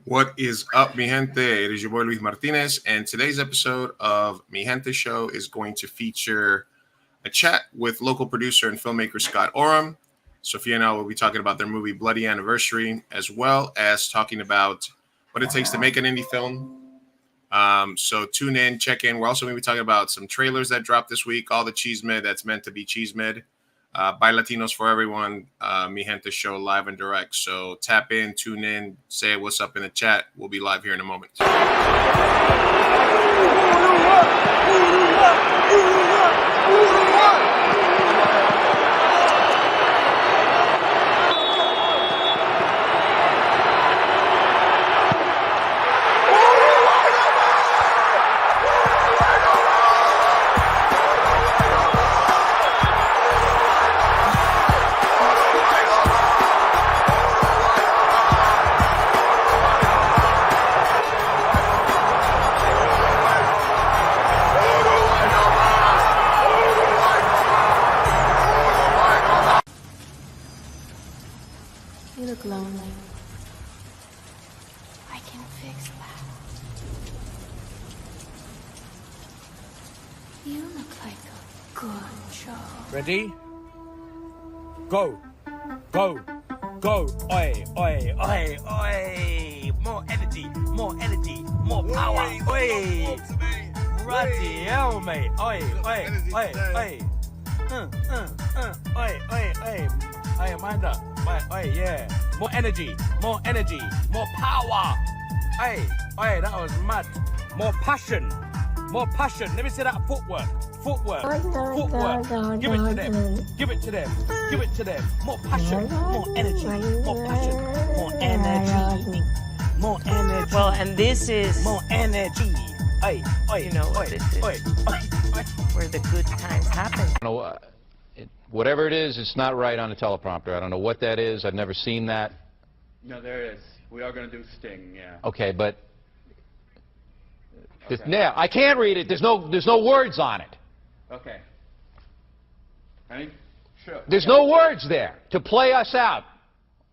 What is up, mi gente? It is your boy Luis Martinez, and today's episode of MiGente Show is going to feature a chat with local producer and filmmaker Scott Oram. Sophia and I will be talking about their movie Bloody Anniversary, as well as talking about what it takes to make an indie film. So tune in, check in. We're also going to be talking about some trailers that dropped this week, all the chisme that's meant to be chismed. By Latinos for everyone, MiGente Show live and direct. So tap in, tune in, say what's up in the chat. We'll be live here in a moment. You look lonely. I can fix that. You look like a good job. Ready? Go. Go. Go. Oi, oi, oi, oi. More energy, more energy, more power. Oi. Bloody hell, mate. Oi, oi, oi, oi. Oi, oi, oi. Oi, mind up. Oi, yeah. More energy, more power. Oi, oi, that was mad. More passion. Let me see that footwork. Footwork. Give it to them. Give it to them. Give it to them. More passion. More energy. More passion. More energy. More energy. Well, and this is more energy. Oi, oi, you know what oi, this is. oi, oi, oi. Where the good times happen. Whatever it is, it's not right on the teleprompter. I don't know what that is. I've never seen that. No, there is. We are going to do Sting, yeah. Okay, but Okay. yeah, I can't read it. There's no words on it. Okay. Honey? Sure. There's no words there. To play us out.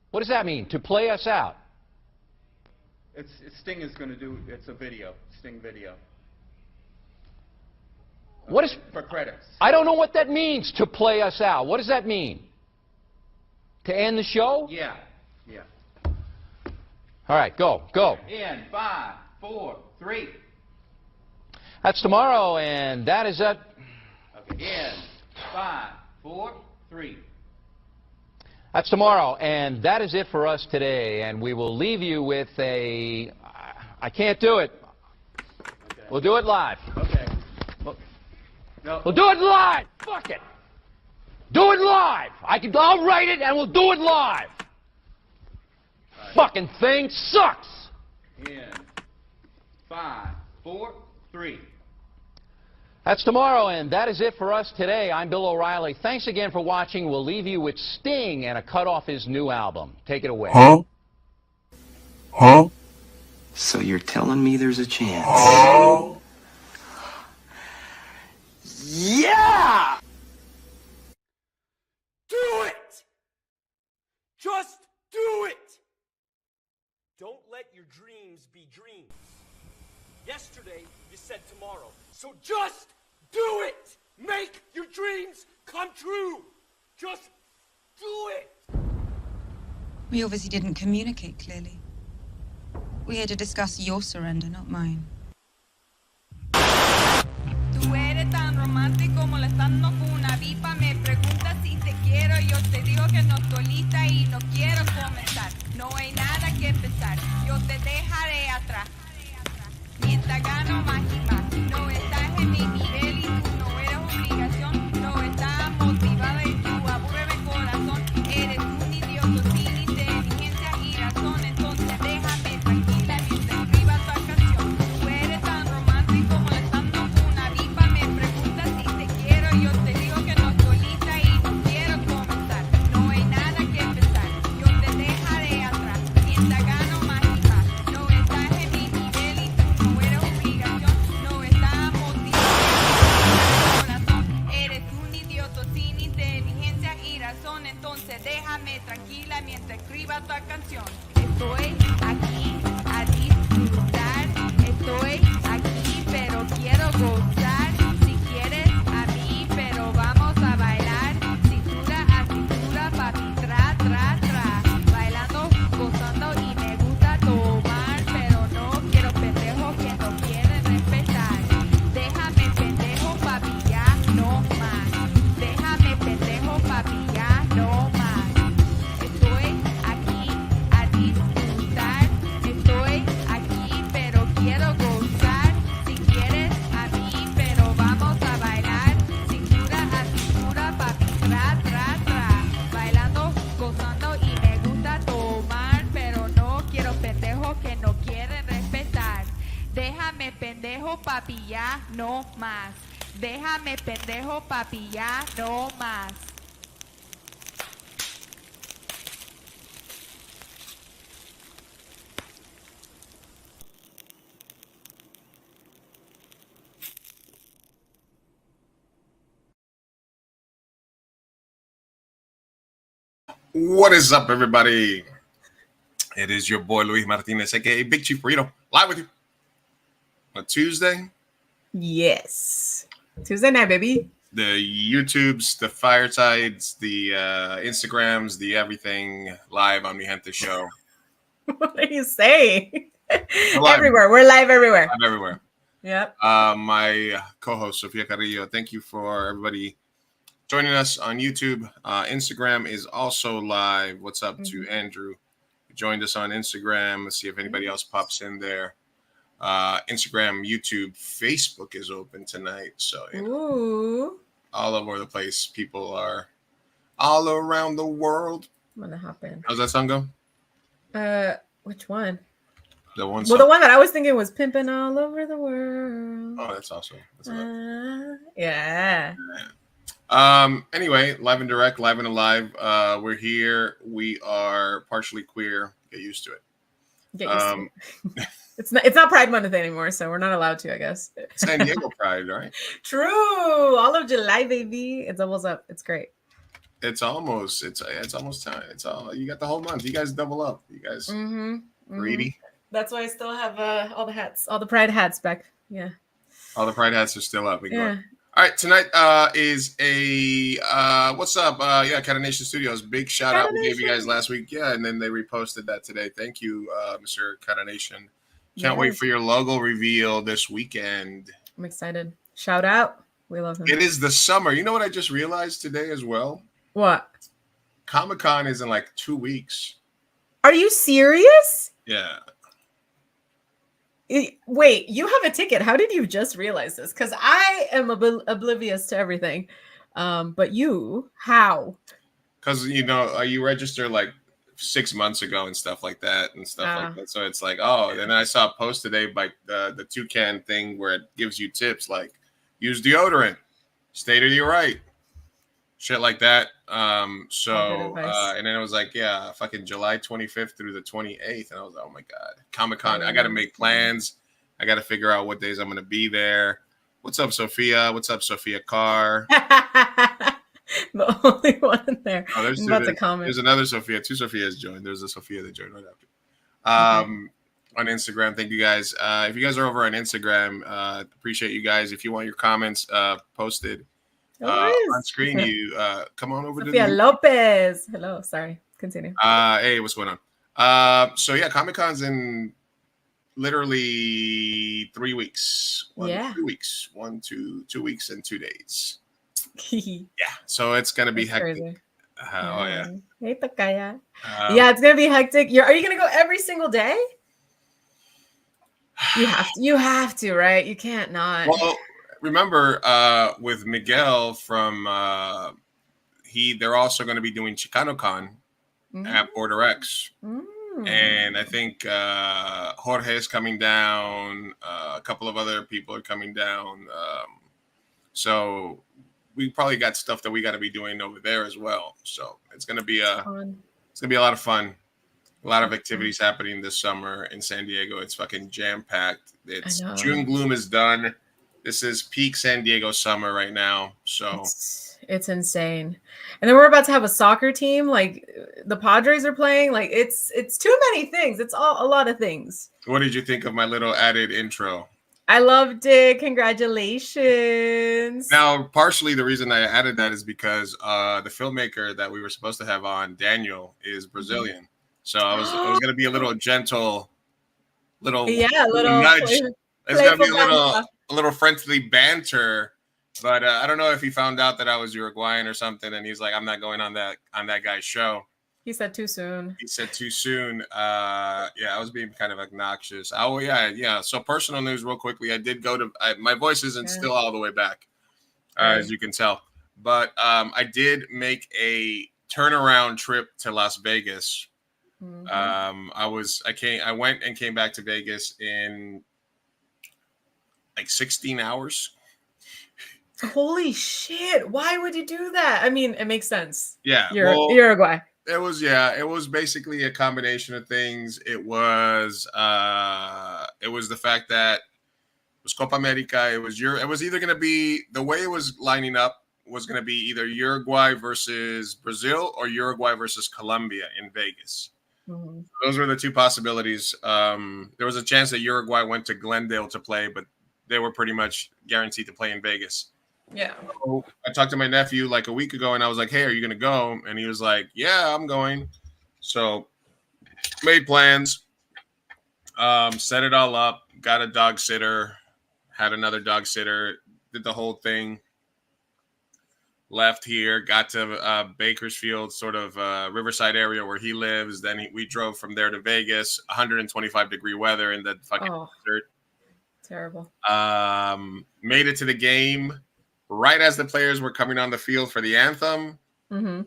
What does that mean? To play us out. Sting is going to do, it's a video, Sting video. What is... For credits. I don't know what that means, to play us out. What does that mean? To end the show? Yeah, yeah. All right, go. In 5, 4, 3. That's tomorrow, and that is it. Okay, in 5, 4, 3. That's tomorrow, and that is it for us today. And we will leave you with a... I can't do it. Okay. We'll do it live. Okay. No. We'll do it live. Fuck it. Do it live. I'll write it, and we'll do it live. Right. Fucking thing sucks. In 5, 4, 3. That's tomorrow, and that is it for us today. I'm Bill O'Reilly. Thanks again for watching. We'll leave you with Sting and a cut off his new album. Take it away. Huh? So you're telling me there's a chance? Yeah! Do it! Just do it! Don't let your dreams be dreams. Yesterday, you said tomorrow. So just do it! Make your dreams come true! Just do it! We obviously didn't communicate clearly. We're here to discuss your surrender, not mine. Tú eres tan romántico molestando con una vipa. Me preguntas si te quiero. Yo te digo que no estoy lista y no quiero comenzar. No hay nada que empezar. Yo te dejaré atrás. Mientras gano más y más. No estás en mi nivel y tú no eres obligación. No estás motivada y tú aburre corazón. Eres un idiota sin inteligencia y razón. Entonces déjame tranquila mientras escriba tu canción. Tú eres tan romántico molestando con una vipa. Me preguntas si te quiero. Yo te digo que no estoy lista y no quiero comenzar. No hay nada que empezar. Yo te dejaré atrás. Mientras gano más y más. No estás en mi nivel y tú no eres obligación. No estás motivado. Corazón, eres un idiota sin inteligencia y razón. Entonces déjame tranquila mientras escriba tu canción. Estoy aquí. papi, ya no más. Déjame pendejo, papi, ya no más. What is up, everybody? It is your boy Luis Martinez, aka Big Chief Burrito, live with you on Tuesday. Yes. Tuesday night, baby. The YouTubes, the Firesides, the Instagrams, the everything live on MiGente Show. What are you saying? Live. Everywhere. We're live everywhere. Live everywhere. Yep. My co-host, Sofia Carrillo, thank you for everybody joining us on YouTube. Instagram is also live. What's up to Andrew? Who joined us on Instagram. Let's see if anybody else pops in there. Instagram, YouTube, Facebook is open tonight. So, you know, Ooh. all over the place. People are all around the world. I'm gonna hop in. How's that song go? Which one? The one Well, song. the one that I was thinking was "Pimping All Over the World." Oh, that's awesome. That's Yeah. Anyway, live and direct, live and alive. We're here. We are partially queer. Get used to it. Get used to it. It's not Pride Month anymore, so we're not allowed to, I guess. San Diego Pride, right? True. All of July, baby. It's almost up. It's great. It's almost time. It's all you got the whole month. You guys double up. You guys greedy. That's why I still have all the hats, all the Pride hats back. Yeah. All the Pride hats are still up. Yeah. All right, tonight is a what's up? Catanation Studios. Big shout out we gave you guys last week. Yeah, and then they reposted that today. Thank you, Mr. Catanation. Can't wait for your logo reveal this weekend. I'm excited. Shout out. We love him. It is the summer. You know what I just realized today as well? What? Comic-Con is in like 2 weeks. Are you serious? Yeah. Wait, you have a ticket. How did you just realize this? Because I am oblivious to everything. But you, how? Because, you know, you register like 6 months ago and stuff like that like that. So it's like, oh, and then I saw a post today by the Toucan thing where it gives you tips like use deodorant, stay to your right, shit like that. And then it was like, yeah, fucking July 25th through the 28th. And I was like, oh my God, Comic-Con. I got to make plans. I got to figure out what days I'm going to be there. What's up, Sophia? What's up, Sophia Carr? The only one there. Oh, there's another Sophia. 2 Sophias joined. There's a Sophia that joined right after. On Instagram. Thank you guys. If you guys are over on Instagram, appreciate you guys. If you want your comments posted on screen, you come on over Sophia to Lopez. Hello. Sorry. Continue. Hey, what's going on? So yeah, Comic-Con's in literally 3 weeks. 2 weeks. 2 weeks and 2 days. Yeah, so it's gonna be hectic. Oh yeah. Yeah, it's gonna be hectic. Are you gonna go every single day? You have to, right? You can't not. Well, remember with Miguel from they're also going to be doing ChicanoCon at Border X. And I think Jorge is coming down. A couple of other people are coming down. So we probably got stuff that we got to be doing over there as well. So it's gonna be a lot of fun. A lot of activities happening this summer in San Diego. It's fucking jam packed. It's June gloom is done. This is peak San Diego summer right now. So it's insane. And then we're about to have a soccer team. Like the Padres are playing. Like it's too many things. It's a lot of things. What did you think of my little added intro? I loved it. Congratulations. Now, partially the reason I added that is because the filmmaker that we were supposed to have on, Daniel, is Brazilian. So I was going to be a little gentle, little nudge. It's going to be a little friendly banter. But I don't know if he found out that I was Uruguayan or something, and he's like, "I'm not going on that guy's show." He said too soon. Yeah, I was being kind of obnoxious. Oh yeah. So personal news, real quickly. I did go to. My voice isn't still all the way back, as you can tell. But I did make a turnaround trip to Las Vegas. I went and came back to Vegas in like 16 hours. Holy shit! Why would you do that? I mean, it makes sense. Yeah, Uruguay. It was basically a combination of things. It was the fact that it was Copa America. It was either going to be, the way it was lining up was going to be either Uruguay versus Brazil or Uruguay versus Colombia in Vegas. Mm-hmm. Those were the two possibilities. There was a chance that Uruguay went to Glendale to play, but they were pretty much guaranteed to play in Vegas. Yeah. So I talked to my nephew like a week ago, and I was like, "Hey, are you going to go?" And he was like, "Yeah, I'm going." So made plans, set it all up, got a dog sitter, had another dog sitter, did the whole thing. Left here, got to Bakersfield, sort of Riverside area where he lives. Then we drove from there to Vegas, 125-degree weather in the fucking desert. Terrible. Made it to the game right as the players were coming on the field for the anthem. Mm-hmm.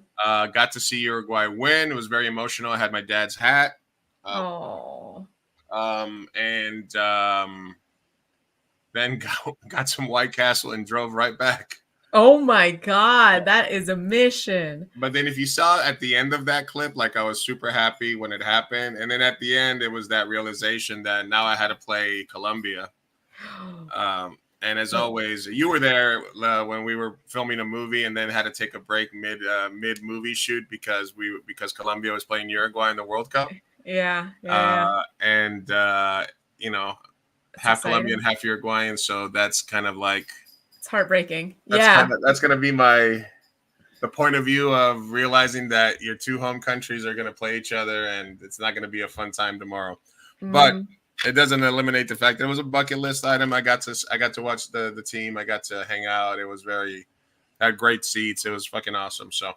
Got to see Uruguay win. It was very emotional. I had my dad's hat. Then got some White Castle and drove right back. Oh my God, that is a mission. But then if you saw at the end of that clip, like I was super happy when it happened. And then at the end, it was that realization that now I had to play Colombia. And as always, you were there when we were filming a movie and then had to take a break mid movie shoot because Colombia was playing Uruguay in the World Cup. Yeah. And you know, half Colombian, half Uruguayan. So that's kind of like, it's heartbreaking. That's going to be the point of view of realizing that your two home countries are going to play each other and it's not going to be a fun time tomorrow. But it doesn't eliminate the fact that it was a bucket list item. I got to watch the team. I got to hang out. It was had great seats. It was fucking awesome. So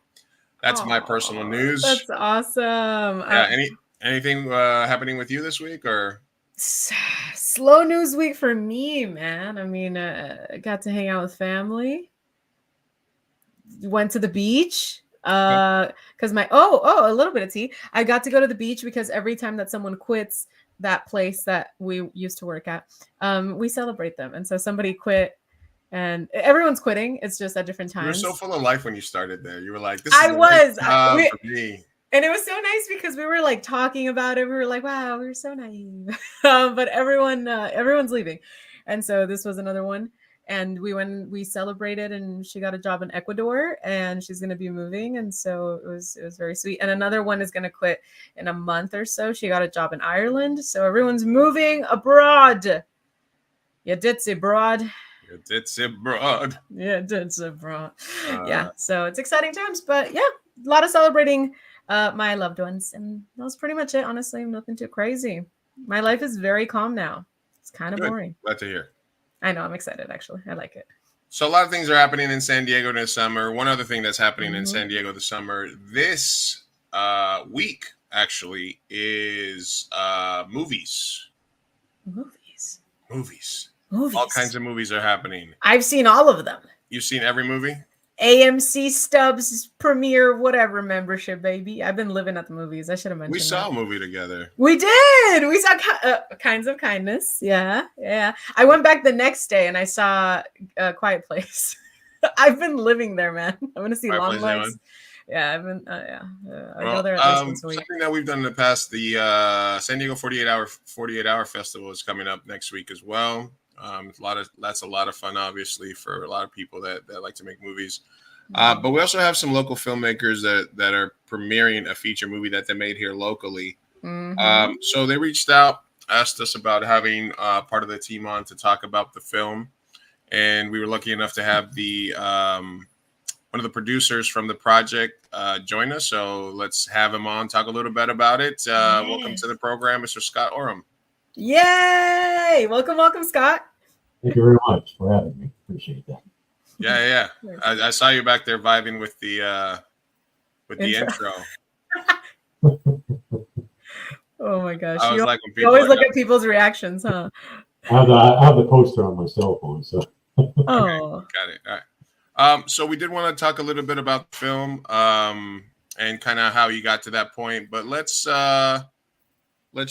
that's my personal news. That's awesome. Yeah. Anything happening with you this week or? Slow news week for me, man. I mean, I got to hang out with family. Went to the beach. Because a little bit of tea. I got to go to the beach because every time that someone quits that place that we used to work at, we celebrate them. And so somebody quit and everyone's quitting. It's just at different times. You were so full of life when you started there. You were like, this is for me. And it was so nice because we were like talking about it. We were like, wow, we were so naive. But everyone's leaving. And so this was another one. And we celebrated and she got a job in Ecuador and she's going to be moving. And so it was very sweet. And another one is going to quit in a month or so. She got a job in Ireland. So everyone's moving abroad. You did say broad. You did say broad. Yeah, did say broad. Yeah. So it's exciting times, but yeah, a lot of celebrating my loved ones. And that was pretty much it. Honestly, nothing too crazy. My life is very calm now. It's kind of boring. Glad to hear. I know. I'm excited, actually. I like it. So a lot of things are happening in San Diego this summer. One other thing that's happening in San Diego this summer, this week, actually, is movies. Movies. All kinds of movies are happening. I've seen all of them. You've seen every movie? AMC Stubbs premiere, whatever membership, baby. I've been living at the movies. I should have mentioned. We saw a movie together. We did. We saw Kinds of Kindness. Yeah. I went back the next day and I saw Quiet Place. I've been living there, man. I want to see Long Legs. Yeah, I've been. I go there at least once a week. Something that we've done in the past, the San Diego 48 Hour Festival is coming up next week as well. That's a lot of fun, obviously, for a lot of people that like to make movies. But we also have some local filmmakers that are premiering a feature movie that they made here locally. So they reached out, asked us about having part of the team on to talk about the film, and we were lucky enough to have the one of the producers from the project join us. So let's have him on, talk a little bit about it. Welcome to the program, Mr. Scott Oram. Yay! Welcome, Scott. Thank you very much for having me. Appreciate that. Yeah. I saw you back there vibing with the intro. Oh my gosh! I was like, you always look at people's reactions, huh? I have the poster on my cell phone, so. Oh, got it. All right. So we did want to talk a little bit about the film, and kind of how you got to that point. But let's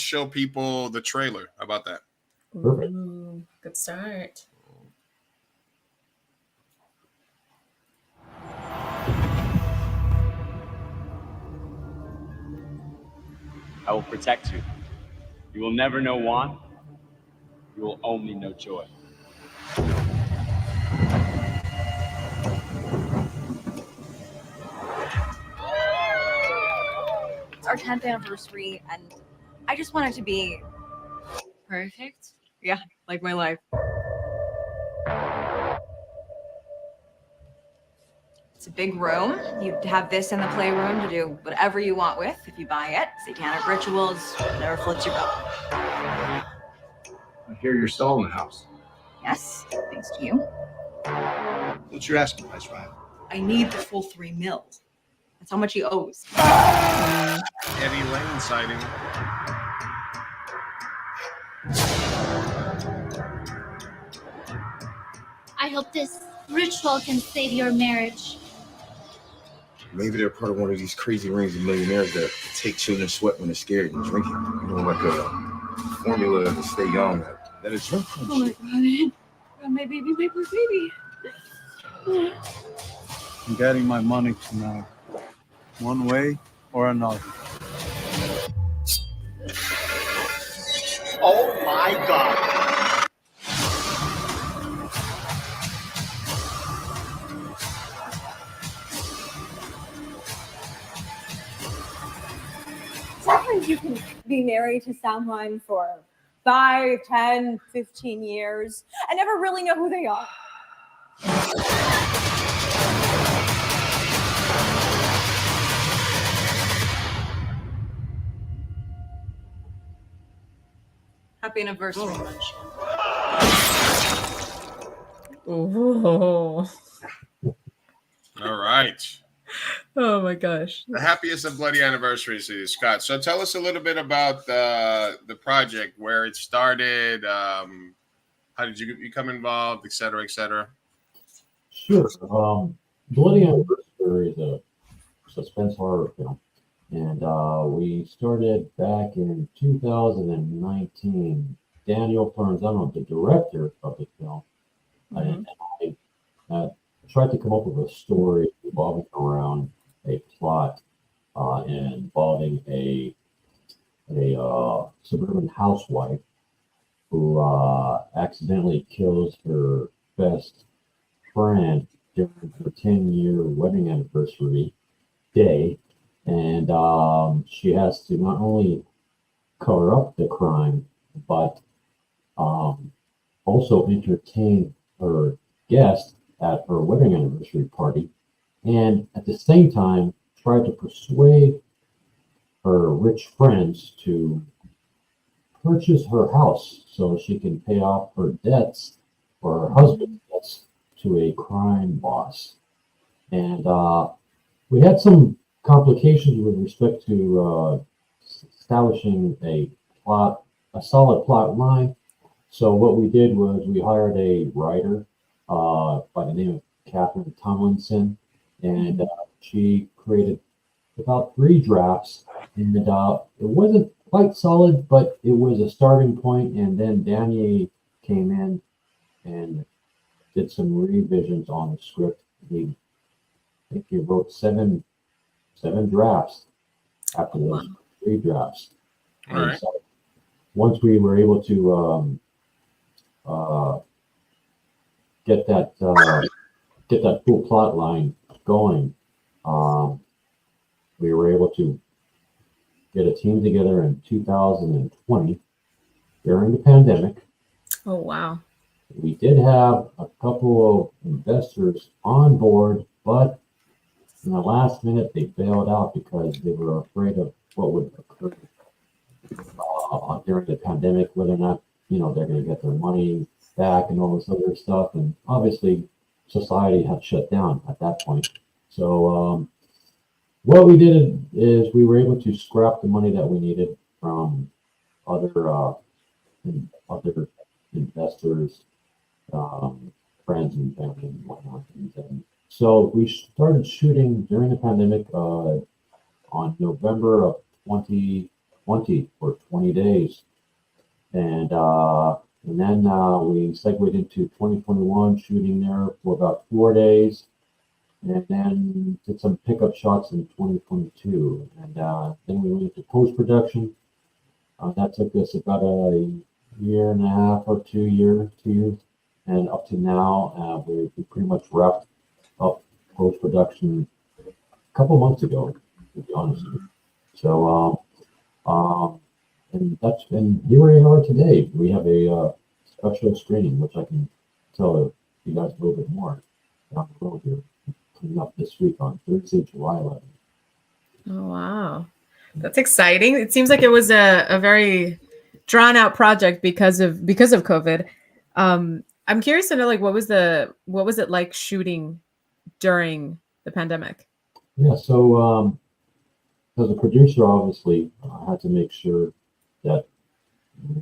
show people the trailer. How about that? Ooh, Good start. I will protect you. You will never know want. You will only know joy. It's our 10th anniversary, and I just want it to be perfect. Yeah, like my life. It's a big room. You have this in the playroom to do whatever you want with if you buy it. Satanic rituals, whatever floats your boat. I hear you're selling the house. Yes, thanks to you. What's your asking price, Ryan? I need the full $3 million. That's how much he owes. Eddie Lane sighting. I hope this ritual can save your marriage. Maybe they're part of one of these crazy rings of millionaires that take children's sweat when they're scared and drink it. You know, like a formula to stay young. That is drunk from Oh my god. Oh, my baby, my poor baby. I'm getting my money tonight, one way or another. Oh my God. Sometimes you can be married to someone for 5, 10, 15 years and never really know who they are. Happy anniversary, Munch. Oh. All right. Oh my gosh. The happiest of bloody anniversaries to you, Scott. So tell us a little bit about the project, where it started, how did you become involved, et cetera, et cetera. Sure. Bloody Anniversary is a suspense horror film. And we started back in 2019. Daniel Florenzano, the director of the film, and I tried to come up with a story revolving around a plot involving a suburban housewife who accidentally kills her best friend during her 10-year wedding anniversary day. And she has to not only cover up the crime, but also entertain her guest at her wedding anniversary party, and at the same time try to persuade her rich friends to purchase her house so she can pay off her debts or her husband's debts to a crime boss. And we had some complications with respect to establishing a solid plot line. So what we did was we hired a writer by the name of Catherine Tomlinson, and she created about 3 drafts, and it wasn't quite solid, but it was a starting point. And then Daniel came in and did some revisions on the script. I think he wrote seven drafts after those 3 drafts. All right. So once we were able to get that full plot line going, we were able to get a team together in 2020 during the pandemic. Oh wow. We did have a couple of investors on board, but in the last minute they bailed out because they were afraid of what would occur during the pandemic, whether or not they're going to get their money back and all this other stuff. And obviously society had shut down at that point. So what we did is we were able to scrap the money that we needed from other investors, friends and family and whatnot. And so we started shooting during the pandemic on November of 2020 for 20 days. And And then we segued into 2021, shooting there for about 4 days, and then did some pickup shots in 2022. And then we went into post-production. That took us about a year and a half or 2 years. And up to now, we pretty much wrapped up post-production a couple months ago, to be honest with you. So, and here we are today. We have a special screening, which I can tell you guys a little bit more down the road here, coming up this week on Thursday, July 11th. Oh, wow. That's exciting. It seems like it was a very drawn out project because of COVID. I'm curious to know, like, what was it like shooting during the pandemic? Yeah, so as a producer, obviously, I had to make sure that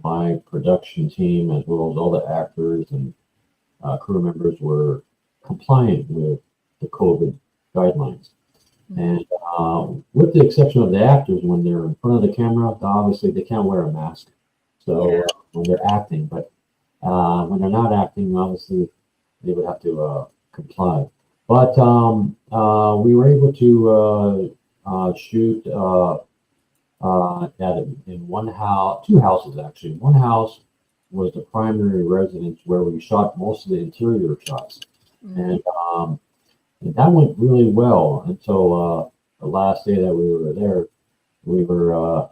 my production team, as well as all the actors and crew members, were compliant with the COVID guidelines. And with the exception of the actors, when they're in front of the camera, obviously they can't wear a mask. So when they're acting, but when they're not acting, obviously they would have to comply. But we were able to shoot in one house, two houses actually. One house was the primary residence where we shot most of the interior shots, and that went really well until the last day that we were there. We were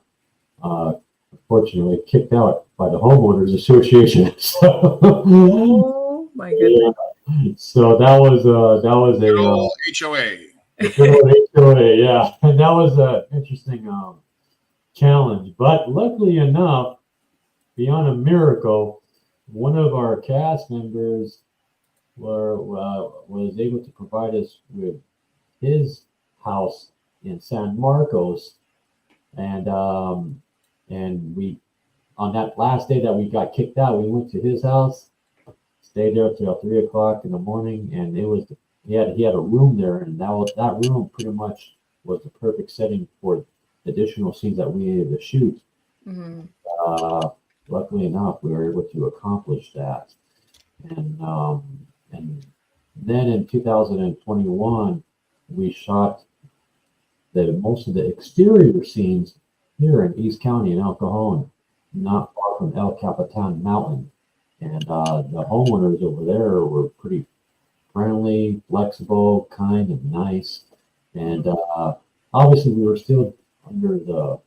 unfortunately kicked out by the homeowners association. So, oh my goodness! Yeah. So that was a HOA. HOA, yeah, and that was an interesting challenge. But luckily enough, beyond a miracle, one of our cast members was able to provide us with his house in San Marcos, and we, on that last day that we got kicked out, we went to his house, stayed there till 3 o'clock in the morning, and it was he had a room there, and that room pretty much was the perfect setting for additional scenes that we needed to shoot. Luckily enough, we were able to accomplish that, and then in 2021, we shot most of the exterior scenes here in East County in El Cajon, not far from El Capitan Mountain. And the homeowners over there were pretty friendly, flexible, kind, and nice. And obviously, we were still under the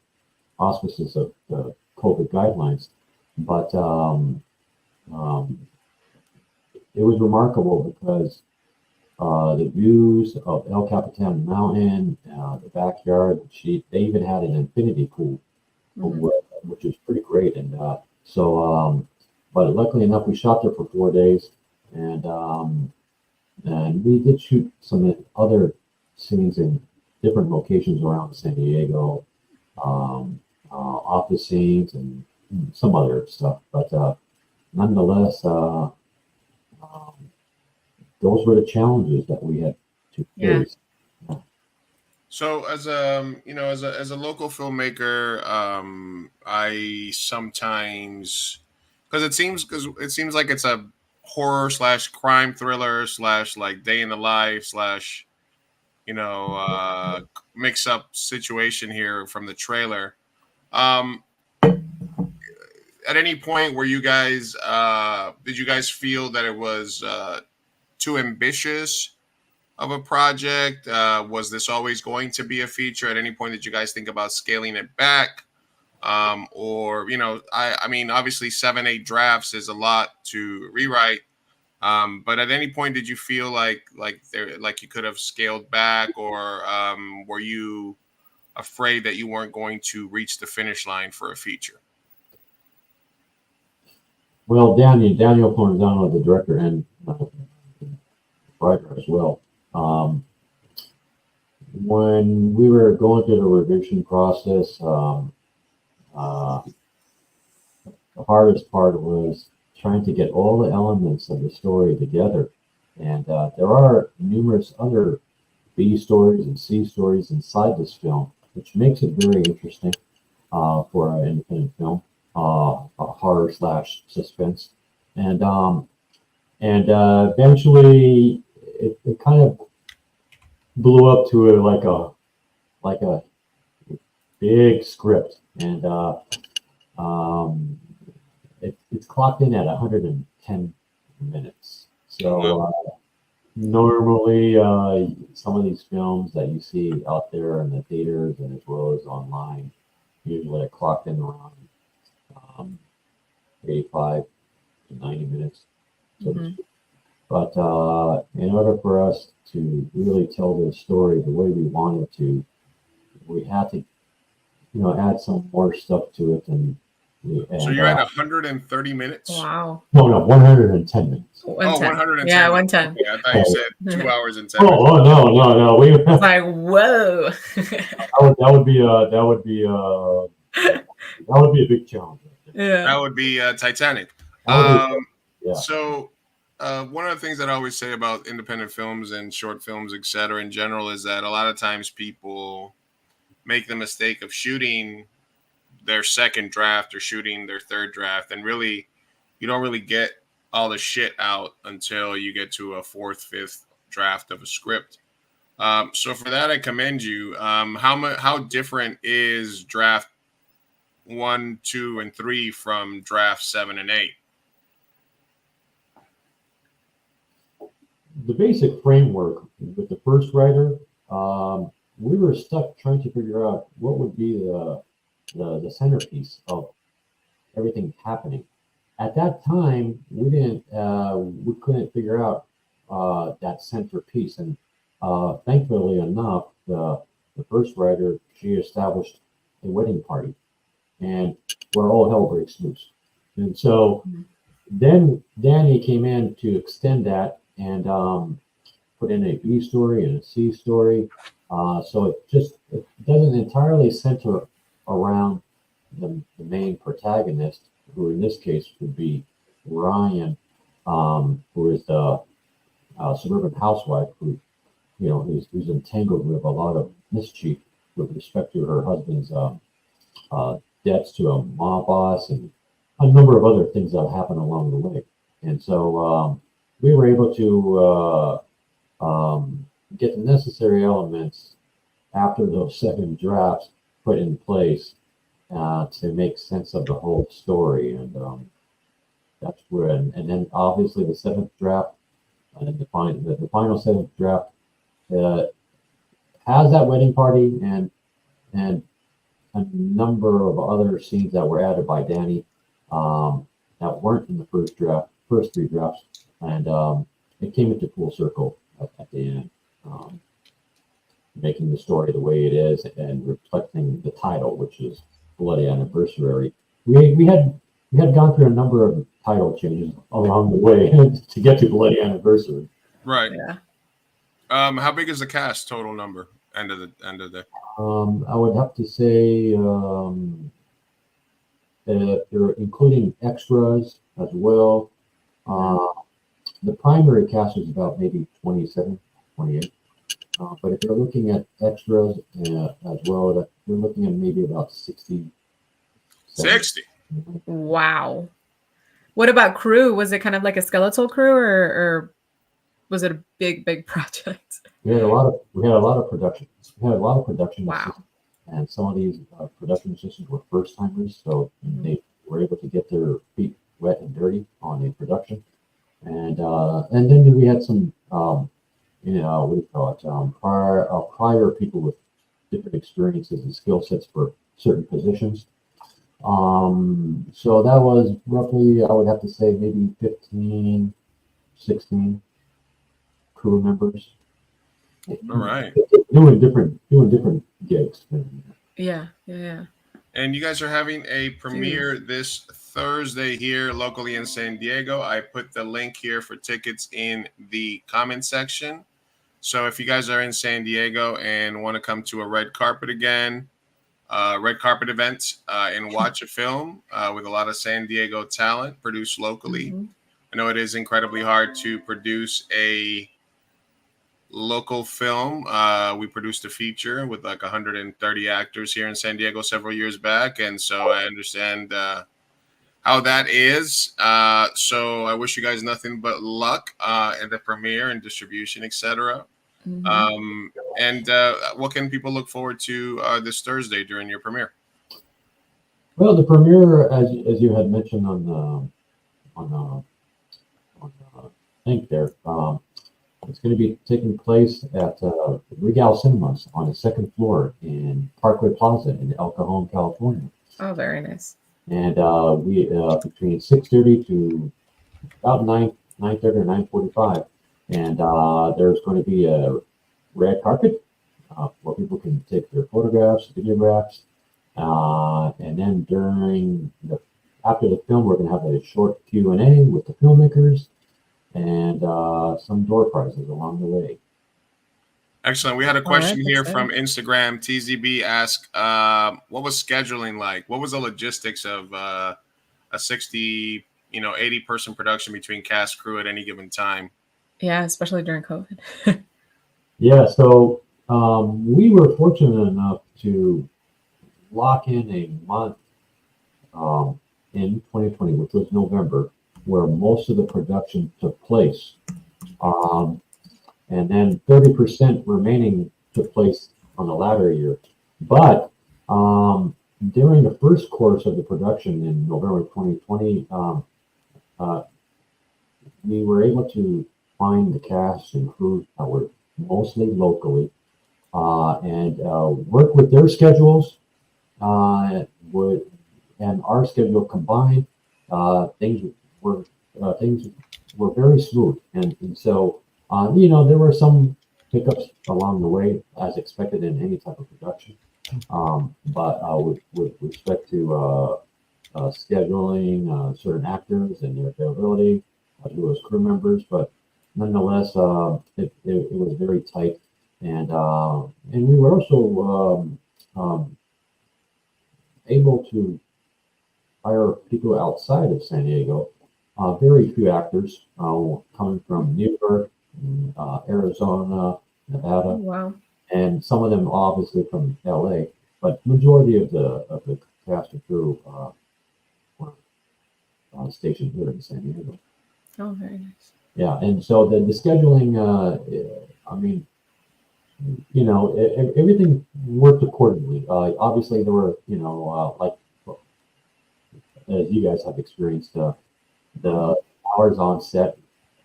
auspices of the COVID guidelines, but it was remarkable because the views of El Capitan Mountain, the backyard, they even had an infinity pool, which was pretty great. And but luckily enough, we shot there for 4 days, and we did shoot some other scenes in different locations around San Diego, office scenes and some other stuff. But nonetheless, those were the challenges that we had to face. So as as a local filmmaker, I sometimes, because it seems like it's a horror / crime thriller / like day in the life / mix up situation here from the trailer. At any point where you guys did you guys feel that it was too ambitious of a project? Was this always going to be a feature? At any point did you guys think about scaling it back? Or I mean, obviously 7-8 drafts is a lot to rewrite. But at any point did you feel like you could have scaled back, or were you afraid that you weren't going to reach the finish line for a feature? Well, Daniel Florenzano, the director and writer as well. When we were going through the revision process, the hardest part was trying to get all the elements of the story together. And there are numerous other B stories and C stories inside this film, which makes it very interesting for an independent film. horror slash suspense, and eventually it kind of blew up to like a big script, and it's clocked in at 110 minutes. So normally some of these films that you see out there in the theaters and as well as online usually are clocked in around 85 to 90 minutes. So to speak. But in order for us to really tell this story the way we wanted to, we had to, add some more stuff to it. So you're at 130 minutes? Wow. No, 110 minutes. 110. Yeah, 110. Okay, I thought you said 2 hours and 10 Oh, minutes. no. We It's like, whoa. that would be a big challenge. Yeah. That would be Titanic. Yeah. So one of the things that I always say about independent films and short films, etc., in general, is that a lot of times people make the mistake of shooting their second draft or shooting their third draft, and really, you don't really get all the shit out until you get to a fourth, fifth draft of a script. So for that, I commend you. How different is draft 1, 2, and 3 from draft 7 and 8? The basic framework with the first writer, we were stuck trying to figure out what would be the centerpiece of everything happening. At that time, we couldn't figure out that centerpiece, and thankfully enough, the first writer, she established a wedding party, and where all hell breaks loose. And so then Danny came in to extend that and put in a B story and a C story. So it doesn't entirely center around the main protagonist, who in this case would be Ryan, who is the suburban housewife who, who's entangled with a lot of mischief with respect to her husband's debts to a mob boss and a number of other things that happen along the way. And so we were able to get the necessary elements after those 7 drafts put in place to make sense of the whole story. And that's where, and then obviously the 7th draft, and the final 7th draft has that wedding party and a number of other scenes that were added by Danny that weren't in the first 3 drafts. And it came into full circle at the end, making the story the way it is and reflecting the title, which is Bloody Anniversary. We had gone through a number of title changes along the way to get to Bloody Anniversary. Right. Yeah. How big is the cast total number? End of the. I would have to say, if you're including extras as well, the primary cast is about maybe 27, 28. But if you're looking at extras as well, you're looking at maybe about 60. 60. Wow. What about crew? Was it kind of like a skeletal crew, or was it a big project? We had a lot of production. We had a lot of production. Wow. Assistants, and some of these production assistants were first timers, so they were able to get their feet wet and dirty on the production. And then we had some, what do you call it? Prior people with different experiences and skill sets for certain positions. So that was roughly, I would have to say, maybe 15, 16 crew members. All right. Doing different gigs. Yeah. And you guys are having a premiere this Thursday here locally in San Diego. I put the link here for tickets in the comment section. So if you guys are in San Diego and want to come to a red carpet again, red carpet event and watch a film with a lot of San Diego talent produced locally. I know it is incredibly hard to produce a local film. We produced a feature with like 130 actors here in San Diego several years back, and so I understand how that is. So I wish you guys nothing but luck at the premiere and distribution, etc. And what can people look forward to this Thursday during your premiere? Well, the premiere, as you had mentioned on the link there, it's going to be taking place at Regal Cinemas on the second floor in Parkway Plaza in El Cajon, California. Oh, very nice. And we between 6:30 to about 9:30 or 9:45, and there's going to be a red carpet where people can take their photographs, videographs, and then after the film, we're going to have a short Q&A with the filmmakers and some door prizes along the way. Excellent. We had a question here from Instagram. TZB asked, what was scheduling like? What was the logistics of a 60, 80-person production between cast, crew at any given time? Yeah, especially during COVID. Yeah, so we were fortunate enough to lock in a month in 2020, which was November, where most of the production took place. And then 30% remaining took place on the latter year. But during the first course of the production in November 2020, we were able to find the cast and crew that were mostly locally and work with their schedules and our schedule combined. Things were very smooth, and so there were some hiccups along the way, as expected in any type of production. But with respect to scheduling certain actors and their availability, as well as crew members, but nonetheless, it was very tight, and we were also able to hire people outside of San Diego. Very few actors coming from New York, Arizona, Nevada, wow, and some of them obviously from LA. But majority of the cast and crew were stationed here in San Diego. Oh, very nice. Yeah, and so the scheduling, everything worked accordingly. Obviously, there were, like as you guys have experienced, the hours on set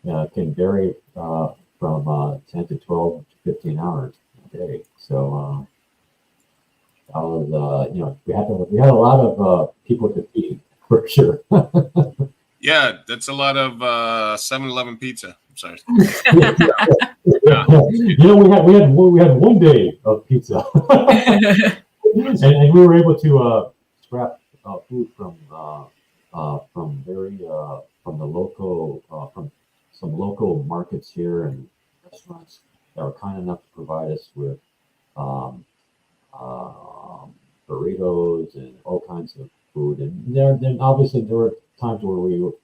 can vary from 10 to 12 to 15 hours a day. So I was, we had a lot of people to feed for sure. Yeah, that's a lot of 7-Eleven pizza. I'm sorry. Yeah. We had one day of pizza, and we were able to scrap food from some local markets here and restaurants that were kind enough to provide us with burritos and all kinds of food. And then obviously there were times where we were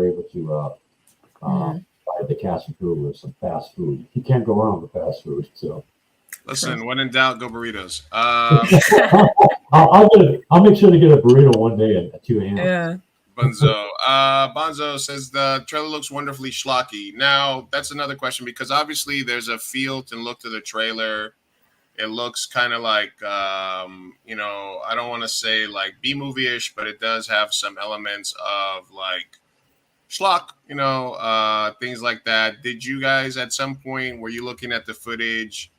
able to provide the cast and crew with some fast food. You can't go wrong with fast food. So listen, when in doubt, go burritos. I'll make sure to get a burrito one day at 2 a.m. Yeah. Bonzo says the trailer looks wonderfully schlocky. Now, that's another question, because obviously there's a feel and look to the trailer. It looks kind of like, I don't want to say like B-movie-ish, but it does have some elements of like schlock, things like that. Did you guys at some point, were you looking at the footage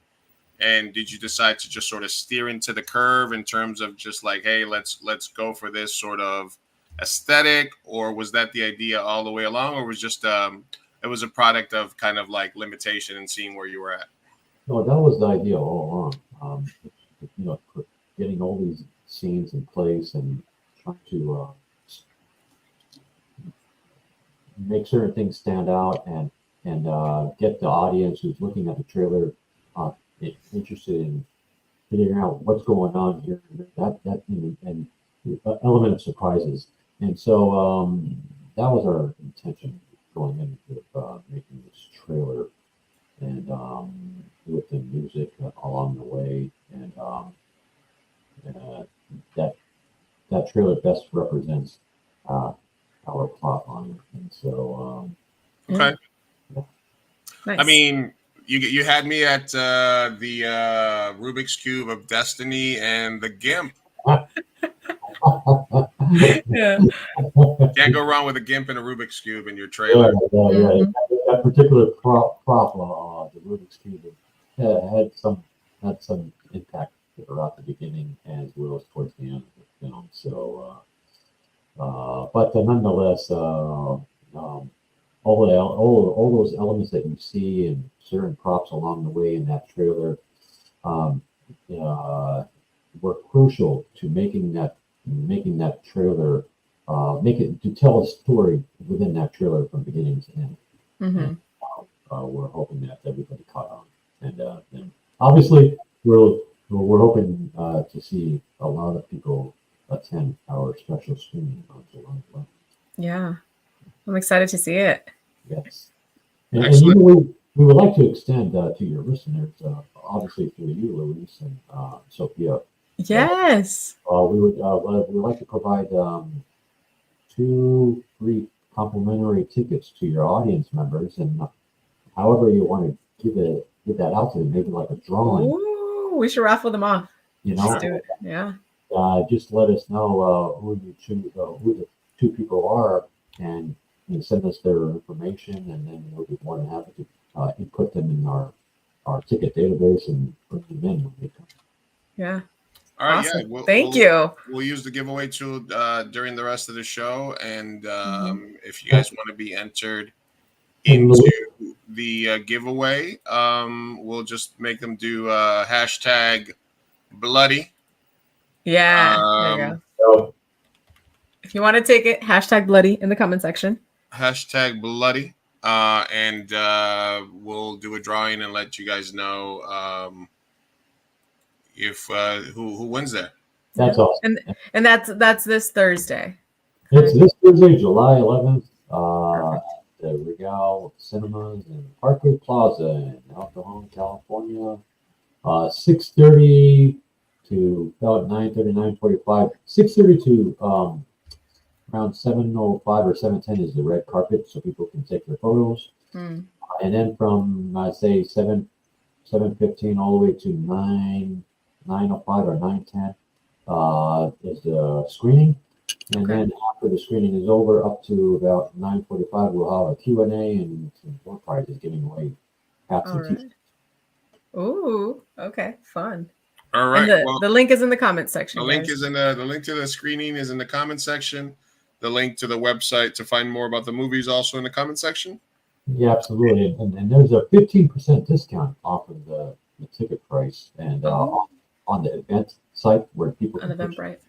and did you decide to just sort of steer into the curve in terms of just like, hey, let's go for this sort of aesthetic, or was that the idea all the way along, or was just it was a product of kind of like limitation and seeing where you were at? No, that was the idea all along. Getting all these scenes in place and trying to make certain things stand out and get the audience who's looking at the trailer interested in figuring out what's going on here. That and element of surprises. And so that was our intention going into making this trailer, and with the music along the way, and that trailer best represents our plot line. And so, Okay. Nice. I mean, you had me at the Rubik's Cube of Destiny and the GIMP. Yeah. Can't go wrong with a GIMP and a Rubik's Cube in your trailer. Yeah. That particular prop, the Rubik's Cube, had some impact throughout the beginning as well as towards the end of the film. So, but nonetheless, all those elements that you see and certain props along the way in that trailer were crucial to making that trailer to tell a story within that trailer from beginning to end. Mm-hmm. And, we're hoping that everybody caught on, and obviously we're hoping to see a lot of people attend our special screening on July 12th. Yeah, I'm excited to see it. Yes. And you know, we would like to extend to your listeners, obviously through you, Luis and Sophia. Yes. We would like to provide 2 free complimentary tickets to your audience members, and however you want to give that out to them, maybe like a drawing. Ooh, we should raffle them off. You know, Let's do it. Yeah. Just let us know who the 2 people are, and send us their information, and then we'll be more than happy to input them in our ticket database and bring them in when they come. Yeah. All right, awesome. yeah. Thank you. We'll use the giveaway tool during the rest of the show, and if you guys want to be entered into the giveaway, we'll just make them do hashtag bloody. Yeah. There you go. If you want to take it, hashtag bloody in the comment section. Hashtag bloody, and we'll do a drawing and let you guys know if who wins there. That's awesome. And that's this Thursday. It's this Thursday, July 11th, at the Regal Cinemas in Parkway Plaza in El Cajon, California. 6:30 to about 9:30, 9:45. 6:30 to around 7:05 or 7:10 is the red carpet, so people can take their photos. And then from say 7:15 all the way to 9:05 or 9:10 is the screening. And then after the screening is over, up to about 9:45, we'll have a Q&A and some more prizes giving away hats and t-shirts. Ooh, okay, fun. All right. And the link is in the comment section. The link is in the link to the screening is in the comment section. The link to the website to find more about the movie is also in the comment section. Yeah, absolutely. And there's a 15% discount off of the ticket price, and on the event site where people on Eventbrite.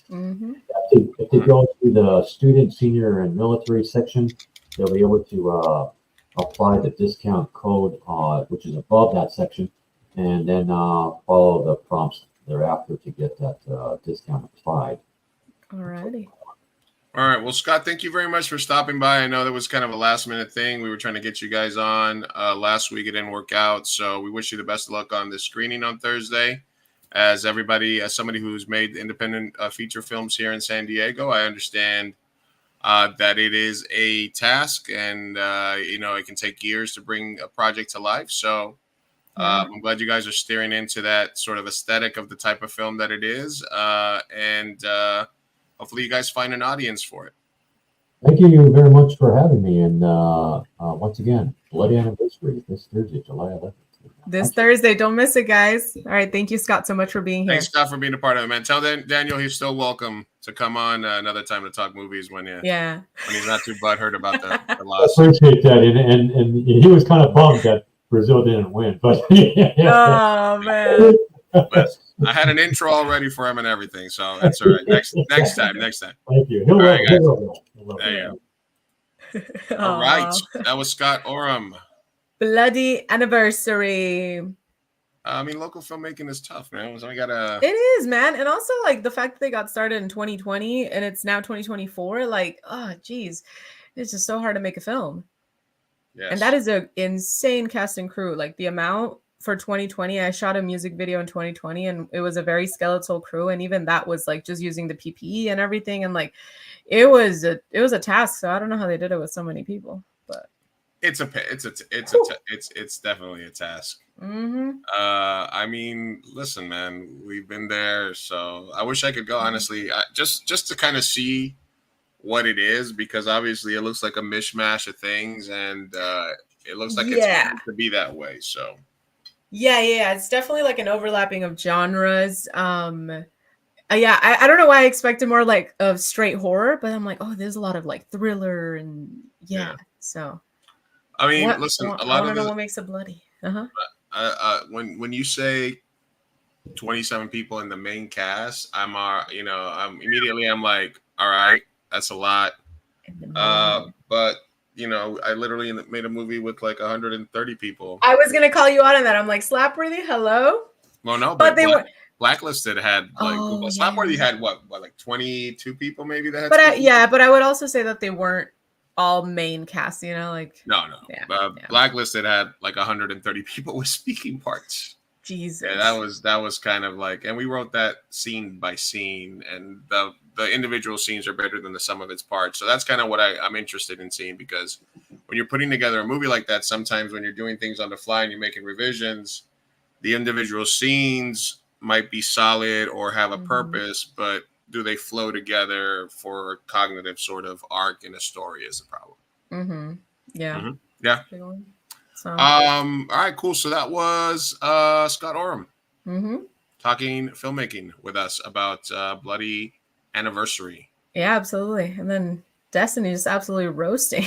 Mm-hmm. If they go to the student, senior, and military section, they'll be able to apply the discount code, which is above that section, and then follow the prompts thereafter to get that discount applied. Alrighty. All right. Well, Scott, thank you very much for stopping by. I know that was kind of a last minute thing. We were trying to get you guys on last week. It didn't work out. So we wish you the best of luck on this screening on Thursday. As somebody who's made independent feature films here in San Diego, I understand that it is a task, and it can take years to bring a project to life. So I'm glad you guys are steering into that sort of aesthetic of the type of film that it is, and hopefully you guys find an audience for it. Thank you very much for having me, and once again, Bloody Anniversary this Thursday, July 11th. This Thursday, don't miss it, guys. All right, thank you, Scott, so much for being here. Thanks, Scott, for being a part of it, man. Tell Daniel he's still welcome to come on another time to talk movies when he's not too butthurt about the loss. I appreciate that, and he was kind of bummed that Brazil didn't win, but oh man. But I had an intro all ready for him and everything, so that's all right. Next time. Thank you. All right, guys. There you go. All right, that was Scott Oram. Bloody Anniversary. I mean, local filmmaking is tough, man. So It is, man. And also, like, the fact that they got started in 2020 and it's now 2024, like, oh, geez. It's just so hard to make a film. Yes. And that is an insane cast and crew. Like, the amount for 2020, I shot a music video in 2020, and it was a very skeletal crew, and even that was like just using the PPE and everything, and like it was a task. So I don't know how they did it with so many people, but it's definitely a task. Mm-hmm. I mean, listen, man, we've been there, so I wish I could go. Honestly, just to kind of see what it is, because obviously it looks like a mishmash of things, and it looks like it's meant to be that way. So yeah, it's definitely like an overlapping of genres. Yeah, I don't know why I expected more like of straight horror, but I'm like, oh, there's a lot of like thriller and yeah. So I mean, listen, a lot of what makes it bloody. When you say 27 people in the main cast, I'm immediately I'm like, all right, that's a lot. But you know, I literally made a movie with like 130 people. I was gonna call you out on that. I'm like, Slapworthy, hello. Well, no, but they were Blacklisted had like Slapworthy had what like 22 people maybe that had. But I would also say that they weren't all main cast. You know, like Blacklisted had like 130 people with speaking parts. Jesus. Yeah, that was kind of like, and we wrote that scene by scene, and the individual scenes are better than the sum of its parts. So that's kind of what I'm interested in seeing, because when you're putting together a movie like that, sometimes when you're doing things on the fly and you're making revisions, the individual scenes might be solid or have a purpose, but do they flow together for a cognitive sort of arc in a story is the problem. Mm-hmm. Yeah. Mm-hmm. Yeah. So. All right, cool. So that was Scott Oram talking filmmaking with us about Bloody Anniversary. Yeah, absolutely. And then Destiny just absolutely roasting.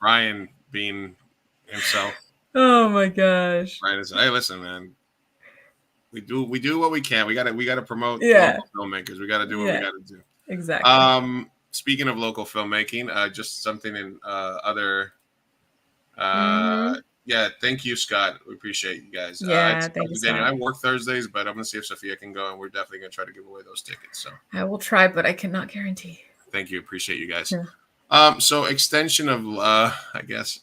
Ryan being himself. Oh my gosh. Ryan is, hey, listen, man. We do what we can. We gotta promote local filmmakers. We gotta do what we gotta do. Exactly. Speaking of local filmmaking, just something in other. Yeah, thank you, Scott. We appreciate you guys. Thank you, Daniel. Scott. I work Thursdays, but I'm gonna see if Sophia can go, and we're definitely gonna try to give away those tickets. So I will try, but I cannot guarantee. Thank you, appreciate you guys. Yeah. So extension of, I guess,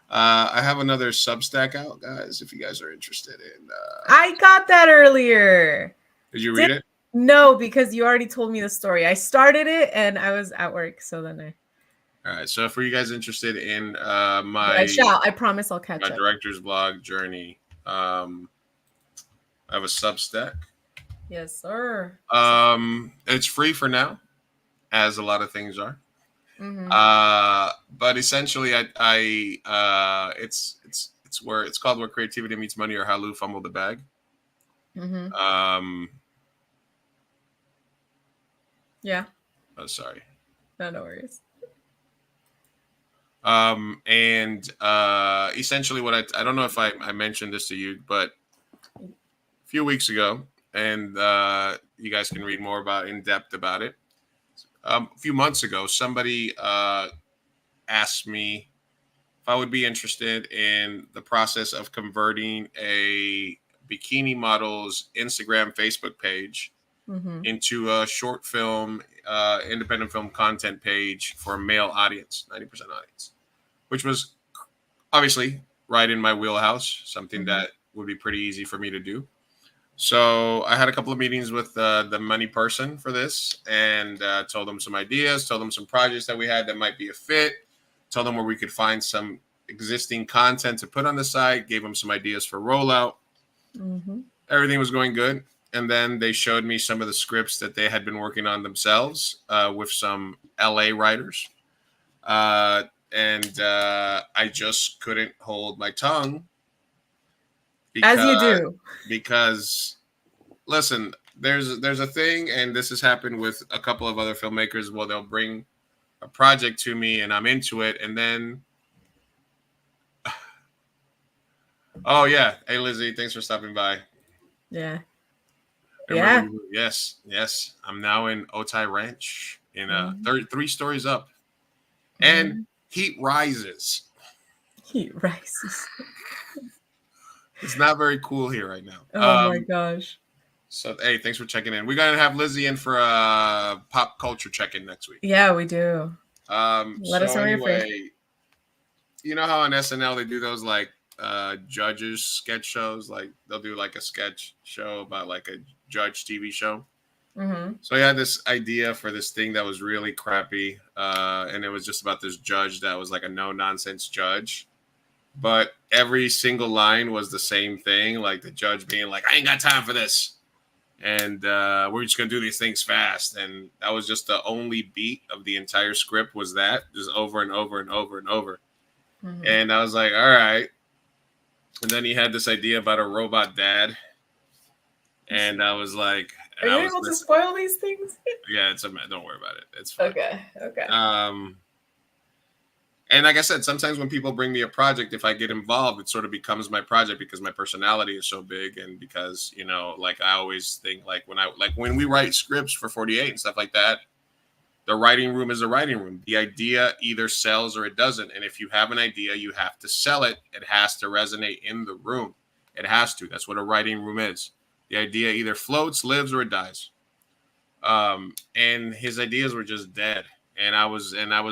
I have another Substack out, guys. If you guys are interested in, I got that earlier. Did you read it? No, because you already told me the story. I started it and I was at work, so then All right. So for you guys interested in I promise I'll catch my up. director's blog journey, I have a Substack. Yes, sir. It's free for now, as a lot of things are. But essentially, it's where it's called Where Creativity Meets Money, or How Lou Fumbled the Bag. Yeah. Oh, sorry. No worries. And essentially what I don't know if I mentioned this to you, but a few weeks ago, and you guys can read more in depth about it. A few months ago, somebody asked me if I would be interested in the process of converting a bikini model's Instagram, Facebook page into a short film, independent film content page for a male audience, 90% audience, which was obviously right in my wheelhouse, something that would be pretty easy for me to do. So I had a couple of meetings with the money person for this, and told them some ideas, told them some projects that we had that might be a fit, told them where we could find some existing content to put on the site, gave them some ideas for rollout. Everything was going good. And then they showed me some of the scripts that they had been working on themselves with some LA writers. And I just couldn't hold my tongue. As you do. Because, listen, there's a thing, and this has happened with a couple of other filmmakers. Well, they'll bring a project to me, and I'm into it, and then, oh yeah, hey Lizzie, thanks for stopping by. Yeah. Yes. I'm now in Otay Ranch in 3 stories up, and heat rises. Heat rises. It's not very cool here right now. Oh my gosh. So, hey, thanks for checking in. We're going to have Lizzie in for a pop culture check-in next week. Yeah, we do. Let us know when you're free. You know how on SNL they do those like judges sketch shows. Like they'll do like a sketch show about like a judge TV show. Mm-hmm. So he had this idea for this thing that was really crappy, and it was just about this judge that was like a no-nonsense judge. But every single line was the same thing, like the judge being like, I ain't got time for this. And we're just going to do these things fast. And that was just the only beat of the entire script was that, just over and over and over and over. Mm-hmm. And I was like, all right. And then he had this idea about a robot dad. And I was like... Are you able to spoil these things? Yeah, don't worry about it. It's fine. Okay. And like I said, sometimes when people bring me a project, if I get involved, it sort of becomes my project because my personality is so big, and because like I always think when we write scripts for 48 and stuff like that, the writing room is a writing room. The idea either sells or it doesn't, and if you have an idea, you have to sell it. It has to resonate in the room. It has to. That's what a writing room is. The idea either floats, lives, or it dies. And his ideas were just dead. And I was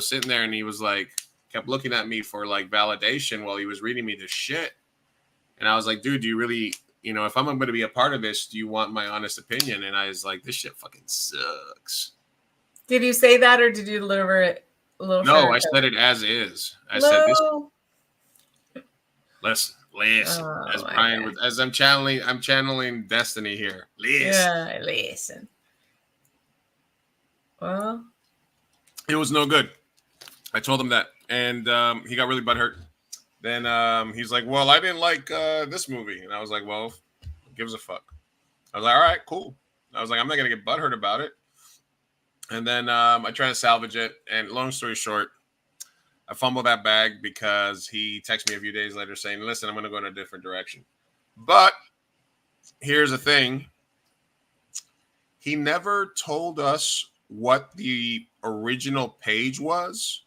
sitting there, and he was like, kept looking at me for like validation while he was reading me this shit. And I was like, dude, do you really, if I'm going to be a part of this, do you want my honest opinion? And I was like, this shit fucking sucks. Did you say that, or did you deliver it a little? No, I said it as is. I said this. Listen. As Brian, as I'm channeling Destiny here. Listen. Yeah, listen. Well, it was no good. I told him that, and he got really butthurt. Then he's like, "Well, I didn't like this movie," and I was like, "Well, who gives a fuck?" I was like, "All right, cool." I was like, "I'm not gonna get butthurt about it." And then I tried to salvage it, and long story short, I fumbled that bag because he texted me a few days later saying, listen, I'm going to go in a different direction. But here's the thing. He never told us what the original page was,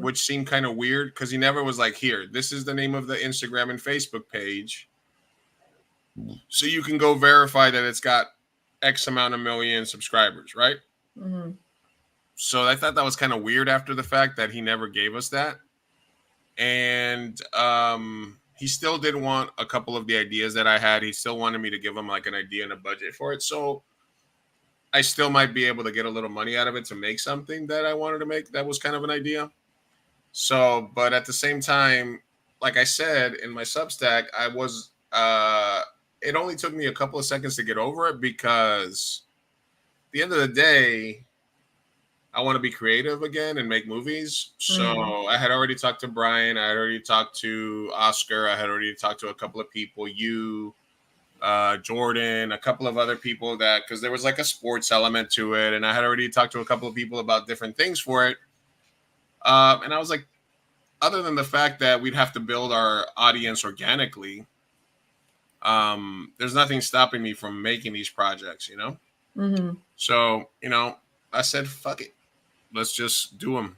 which seemed kind of weird because he never was like, here, this is the name of the Instagram and Facebook page. So you can go verify that it's got X amount of million subscribers, right? Mm-hmm. So I thought that was kind of weird after the fact that he never gave us that. And he still did want a couple of the ideas that I had. He still wanted me to give him like an idea and a budget for it. So I still might be able to get a little money out of it to make something that I wanted to make that was kind of an idea. So, but at the same time, like I said in my Substack, it only took me a couple of seconds to get over it because at the end of the day, I want to be creative again and make movies. So I had already talked to Brian. I had already talked to Oscar. I had already talked to a couple of people, Jordan, a couple of other people because there was like a sports element to it. And I had already talked to a couple of people about different things for it. And I was like, other than the fact that we'd have to build our audience organically, there's nothing stopping me from making these projects, So, I said, fuck it. Let's just do them.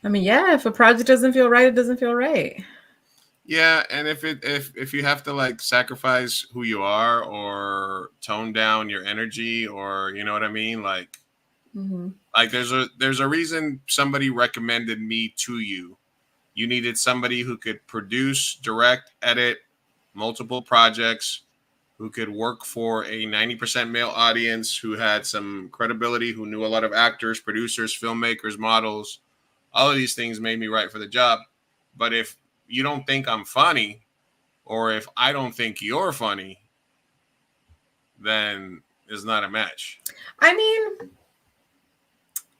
I mean, yeah, if a project doesn't feel right, it doesn't feel right. Yeah, and if you have to like sacrifice who you are or tone down your energy or you know what I mean, like like there's a reason somebody recommended me to you. You needed somebody who could produce, direct, edit multiple projects, who could work for a 90% male audience, who had some credibility, who knew a lot of actors, producers, filmmakers, models. All of these things made me right for the job. But if you don't think I'm funny, or if I don't think you're funny, then it's not a match. I mean,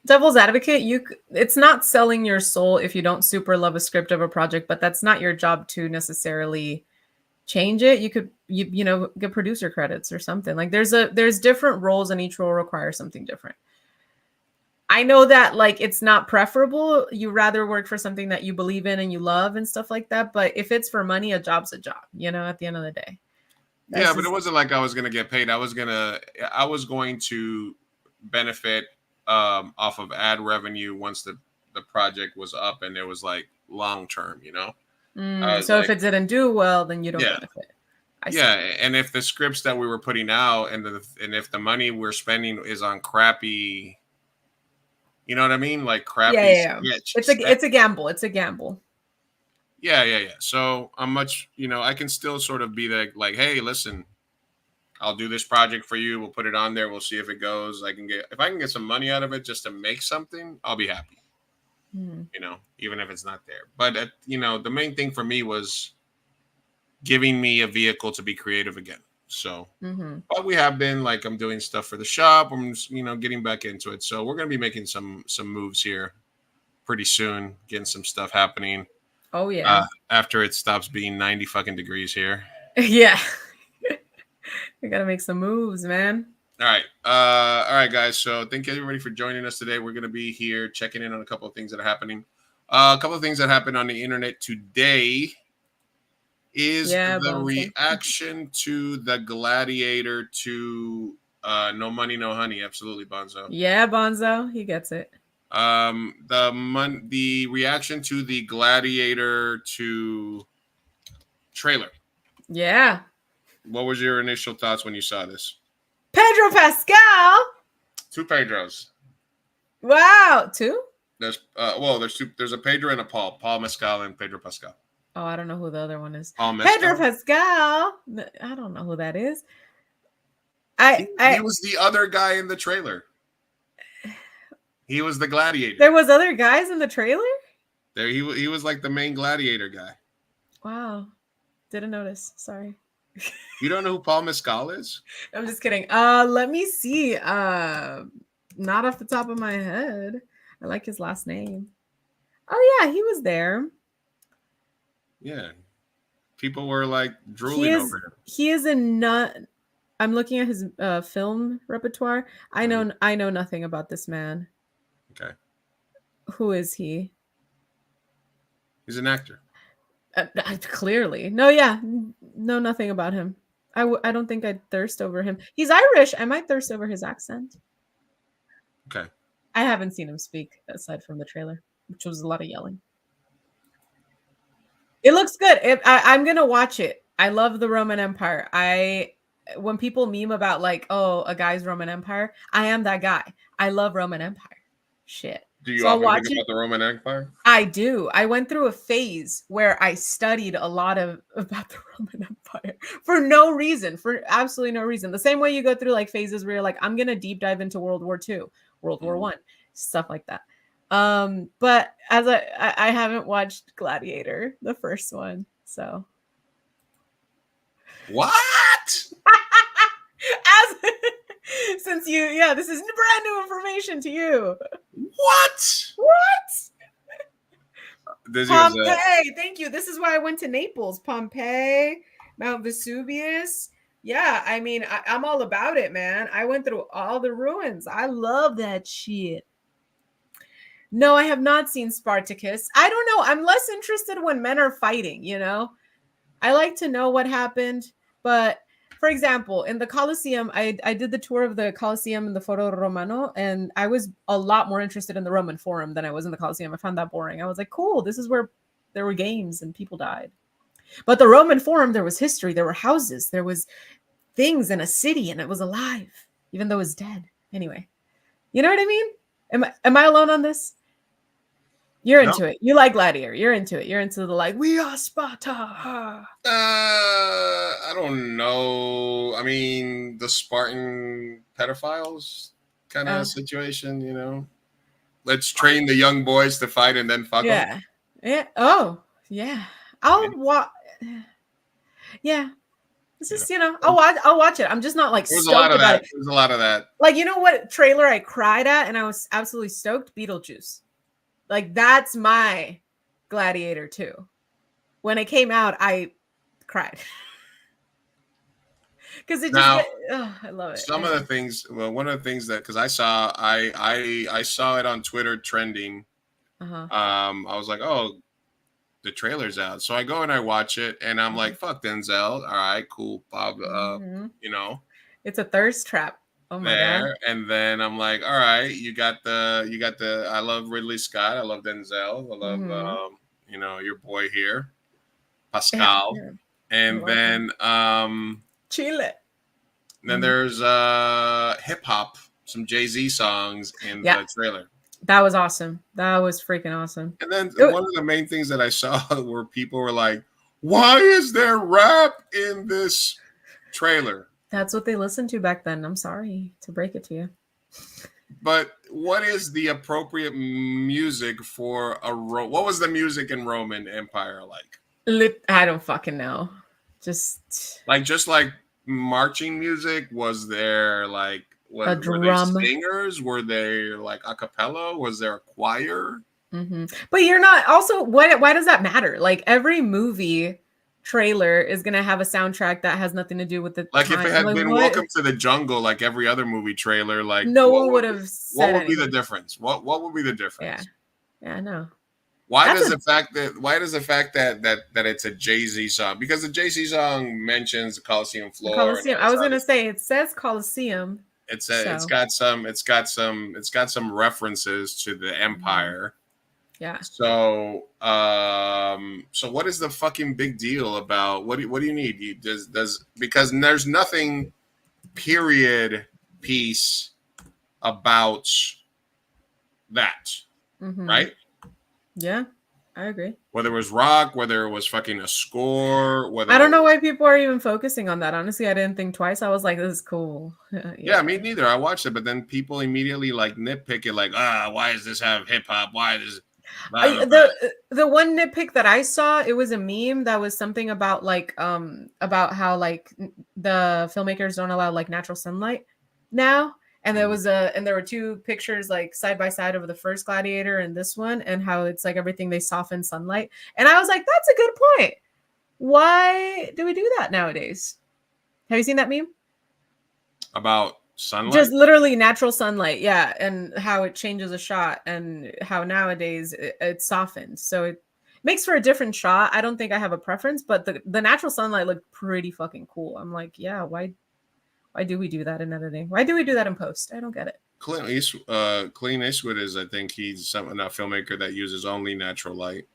devil's advocate, it's not selling your soul if you don't super love a script of a project, but that's not your job to necessarily change it. You could get producer credits or something. Like there's different roles and each role requires something different. I know that like it's not preferable. You rather work for something that you believe in and you love and stuff like that. But if it's for money, a job's a job, at the end of the day. But it wasn't like I was going to get paid. I was going to benefit off of ad revenue once the project was up and it was like long term, So if it didn't do well, then you don't benefit. And if the scripts that we were putting out and if the money we're spending is on crappy, you know what I mean, like crappy sketch. It's a gamble. It's a gamble. Yeah. So I'm much, I can still sort of be like, hey, listen, I'll do this project for you. We'll put it on there. We'll see if it goes. If I can get some money out of it just to make something, I'll be happy. Even if it's not there. But the main thing for me was giving me a vehicle to be creative again. So, but we have been like, I'm doing stuff for the shop. I'm just, getting back into it. So we're gonna be making some moves here pretty soon, getting some stuff happening. Oh yeah. After it stops being 90 fucking degrees here. Yeah. We gotta make some moves, man. All right, guys. So thank you everybody for joining us today. We're gonna be here checking in on a couple of things that are happening. A couple of things that happened on the internet today is the reaction to the Gladiator to No Money, No Honey. Absolutely, Bonzo. Yeah, Bonzo, he gets it. The reaction to the Gladiator to trailer. Yeah. What was your initial thoughts when you saw this? Pedro Pascal. 2 Pedros. Wow, 2? There's two. There's a Pedro and a Paul. Paul Mescal and Pedro Pascal. Oh, I don't know who the other one is. Paul Mescal? Pedro Pascal. I don't know who that is. He was the other guy in the trailer. He was the gladiator. There was other guys in the trailer? There he was like the main gladiator guy. Wow. Didn't notice. Sorry. You don't know who Paul Mescal is? I'm just kidding. Let me see. Not off the top of my head. I like his last name. Oh yeah, he was there. Yeah. People were like drooling over him. He is a nut. I'm looking at his film repertoire. I know nothing about this man. Okay. Who is he? He's an actor. Clearly. No, yeah. Know nothing about him. I don't think I'd thirst over him. He's Irish. I might thirst over his accent. Okay. I haven't seen him speak aside from the trailer, which was a lot of yelling. It looks good. I'm going to watch it. I love the Roman Empire. When people meme about like, oh, a guy's Roman Empire, I am that guy. I love Roman Empire. Shit. Do you often think about the Roman Empire? I do. I went through a phase where I studied a lot about the Roman Empire for no reason, for absolutely no reason. The same way you go through like phases where you're like, I'm gonna deep dive into World War II, World War I, stuff like that. But as I haven't watched Gladiator, the first one, so what? Since this is brand new information to you. What? Pompeii. Thank you. This is why I went to Naples. Pompeii, Mount Vesuvius. Yeah, I mean, I'm all about it, man. I went through all the ruins. I love that shit. No, I have not seen Spartacus. I don't know. I'm less interested when men are fighting, I like to know what happened. But for example, in the Colosseum, I did the tour of the Colosseum and the Foro Romano, and I was a lot more interested in the Roman Forum than I was in the Colosseum. I found that boring. I was like, cool, this is where there were games and people died. But the Roman Forum, there was history, there were houses, there was things in a city, and it was alive, even though it was dead. Anyway, you know what I mean? Am I alone on this? You're into it. You like Gladiator. You're into it. You're into the like, we are Sparta. I don't know. I mean, the Spartan pedophiles kind of situation, Let's train the young boys to fight and then fuck them. Yeah. Oh, yeah. I'll watch. Yeah. This is, I'll watch it. I'm just not like stoked about it. There's a lot of that. Like, you know what trailer I cried at and I was absolutely stoked? Beetlejuice. Like, that's my Gladiator 2. When it came out, I cried. Because it just, I love it. Some of the things, one of the things that, because I saw it on Twitter trending. I was like, oh, the trailer's out. So I go and I watch it, and I'm like, fuck Denzel. All right, cool. Bob, It's a thirst trap. Oh my God. And then I'm like, all right, you got the I love Ridley Scott. I love Denzel. I love your boy here, Pascal. Yeah. And then Chile. Then there's hip hop, some Jay-Z songs in the trailer. That was awesome. That was freaking awesome. And then one of the main things that I saw were people were like, "Why is there rap in this trailer?" That's what they listened to back then. I'm sorry to break it to you. But what is the appropriate music for what was the music in Roman Empire like? I don't fucking know. Just like marching music. Was there like a drum? Were they singers? Were they like a cappella? Was there a choir? Mm-hmm. But you're not also why does that matter? Like every movie trailer is gonna have a soundtrack that has nothing to do with the like time. If it had been Welcome to the Jungle, like every other movie trailer, like no one would have said what would be the difference? What would be the difference? Yeah, no. Why does the fact that it's a Jay-Z song? Because the Jay-Z song mentions the Coliseum floor. Coliseum. I was gonna say it says Coliseum. It's got some references to the Empire. Yeah. So so what is the fucking big deal about what do you need? Because there's nothing period piece about that, right? Yeah, I agree. Whether it was rock, whether it was fucking a score, whether I don't know why people are even focusing on that. Honestly, I didn't think twice. I was like, this is cool. Yeah, me neither. I watched it, but then people immediately like nitpick it, like, why does this have hip hop? Why does the one nitpick that I saw, it was a meme that was something about like about how like the filmmakers don't allow like natural sunlight now. And there were two pictures like side by side of the first Gladiator and this one, and how it's like everything they soften sunlight. And I was like, that's a good point. Why do we do that nowadays? Have you seen that meme? About sunlight? Just literally natural sunlight, yeah, and how it changes a shot, and how nowadays it softens. So it makes for a different shot. I don't think I have a preference, but the natural sunlight looked pretty fucking cool. I'm like, yeah, why do we do that in editing? Why do we do that in post? I don't get it. Clint Eastwood is, I think he's a filmmaker that uses only natural light.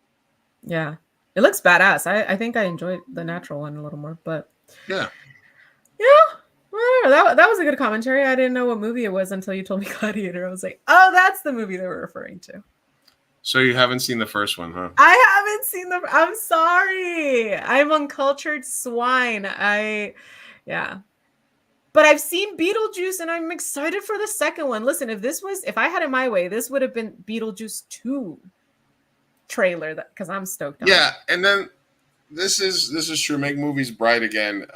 Yeah, it looks badass. I think I enjoyed the natural one a little more, but yeah, whatever. That was a good commentary. I didn't know what movie it was until you told me Gladiator. I was like, oh, that's the movie they were referring to. So you haven't seen the first one, huh? I haven't seen I'm sorry. I'm uncultured swine. Yeah. But I've seen Beetlejuice and I'm excited for the second one. Listen, if I had it my way, this would have been Beetlejuice 2 trailer because I'm stoked on it. Yeah, and then this is true. Make movies bright again,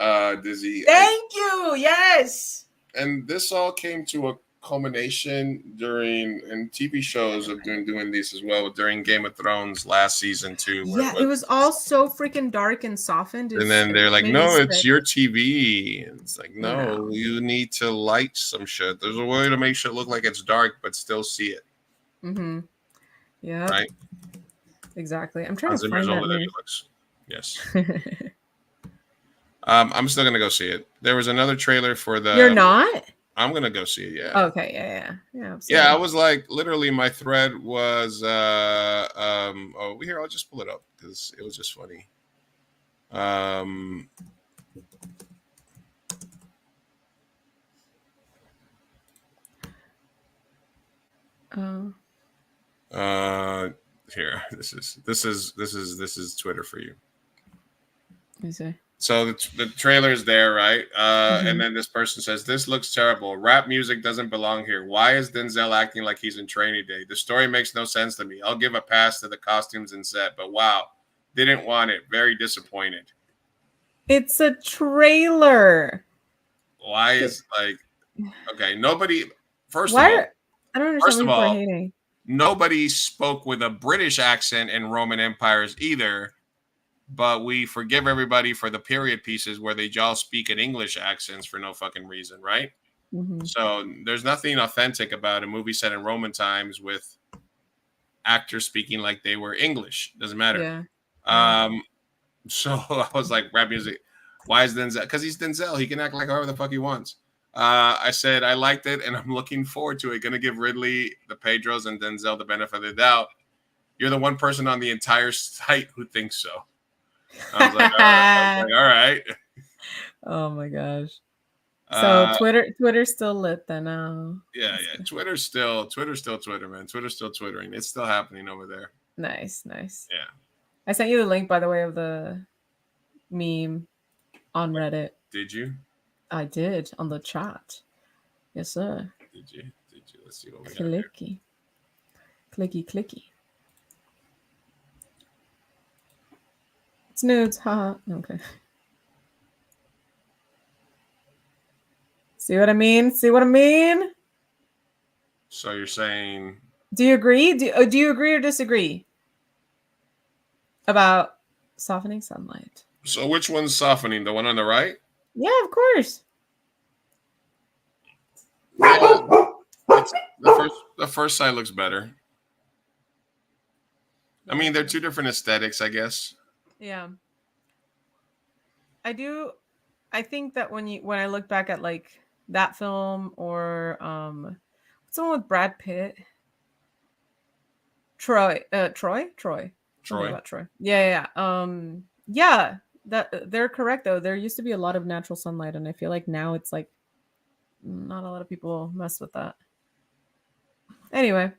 Dizzy. Thank you. Yes. And this all came to a culmination and TV shows have been doing these as well during Game of Thrones last season too. Yeah, it was all so freaking dark and softened. And then they're like, no, it's your TV. And it's like, no, you need to light some shit. There's a way to make shit look like it's dark, but still see it. Mm-hmm. Yeah. Right? Exactly. I'm trying to find that. Yes. I'm still going to go see it. There was another trailer for the... You're not? I'm gonna go see it. Yeah. Okay. Yeah. Yeah. I was like, literally, my thread was, oh, here, I'll just pull it up because it was just funny. Here, this is Twitter for you. Is it? So the trailer is there, right? And then this person says, this looks terrible. Rap music doesn't belong here. Why is Denzel acting like he's in Training Day? The story makes no sense to me. I'll give a pass to the costumes and set, but wow, didn't want it. Very disappointed. It's a trailer. Why is okay, nobody, first of all, I don't understand why people are hating. Nobody spoke with a British accent in Roman empires either. But we forgive everybody for the period pieces where they all speak in English accents for no fucking reason, right? Mm-hmm. So there's nothing authentic about a movie set in Roman times with actors speaking like they were English. Doesn't matter. Yeah. So I was like, rap music. Why is Denzel? Because he's Denzel. He can act like however the fuck he wants. I said I liked it, and I'm looking forward to it. Going to give Ridley, the Pedros, and Denzel the benefit of the doubt. You're the one person on the entire site who thinks so. I was like, all right. Oh my gosh. So Twitter's still lit then. Yeah. Twitter's still Twitter, man. Twitter's still twittering. It's still happening over there. Nice. Yeah. I sent you the link, by the way, of the meme on Reddit. Did you? I did on the chat. Yes, sir. Did you? Let's see what we got here. Clicky. It's nudes. Haha. Okay. See what I mean? So you're saying? Do you agree? Do you agree or disagree about softening sunlight? So which one's softening? The one on the right? Yeah, of course. The first side looks better. I mean, they're two different aesthetics, I guess. Yeah. I think that when I look back at like that film or what's the one with Brad Pitt? Troy. Something about Troy. Yeah. Yeah, that they're correct though. There used to be a lot of natural sunlight, and I feel like now it's like not a lot of people mess with that. Anyway.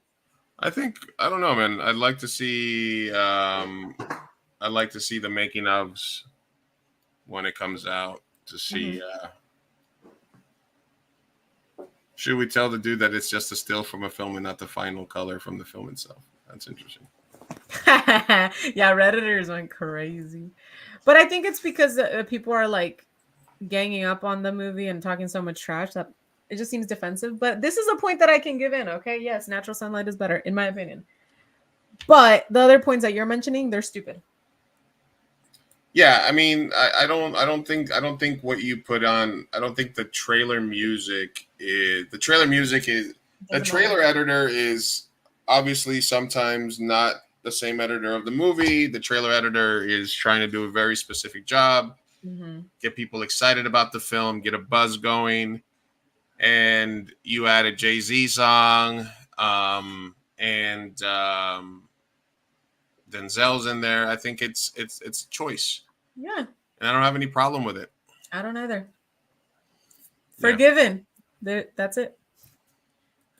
I don't know, man. I'd like to see the making ofs when it comes out to see should we tell the dude that it's just a still from a film and not the final color from the film itself? That's interesting. Yeah, Redditors went crazy. But I think it's because people are like ganging up on the movie and talking so much trash that it just seems defensive. But this is a point that I can give in. Okay, yes, natural sunlight is better in my opinion. But the other points that you're mentioning, they're stupid. Yeah, I mean, I don't think what you put on. I don't think the trailer music is the trailer editor is obviously sometimes not the same editor of the movie. The trailer editor is trying to do a very specific job, get people excited about the film, get a buzz going, and you add a Jay-Z song, and Denzel's in there. I think it's a choice. Yeah. And I don't have any problem with it. I don't either. Forgiven. That's it.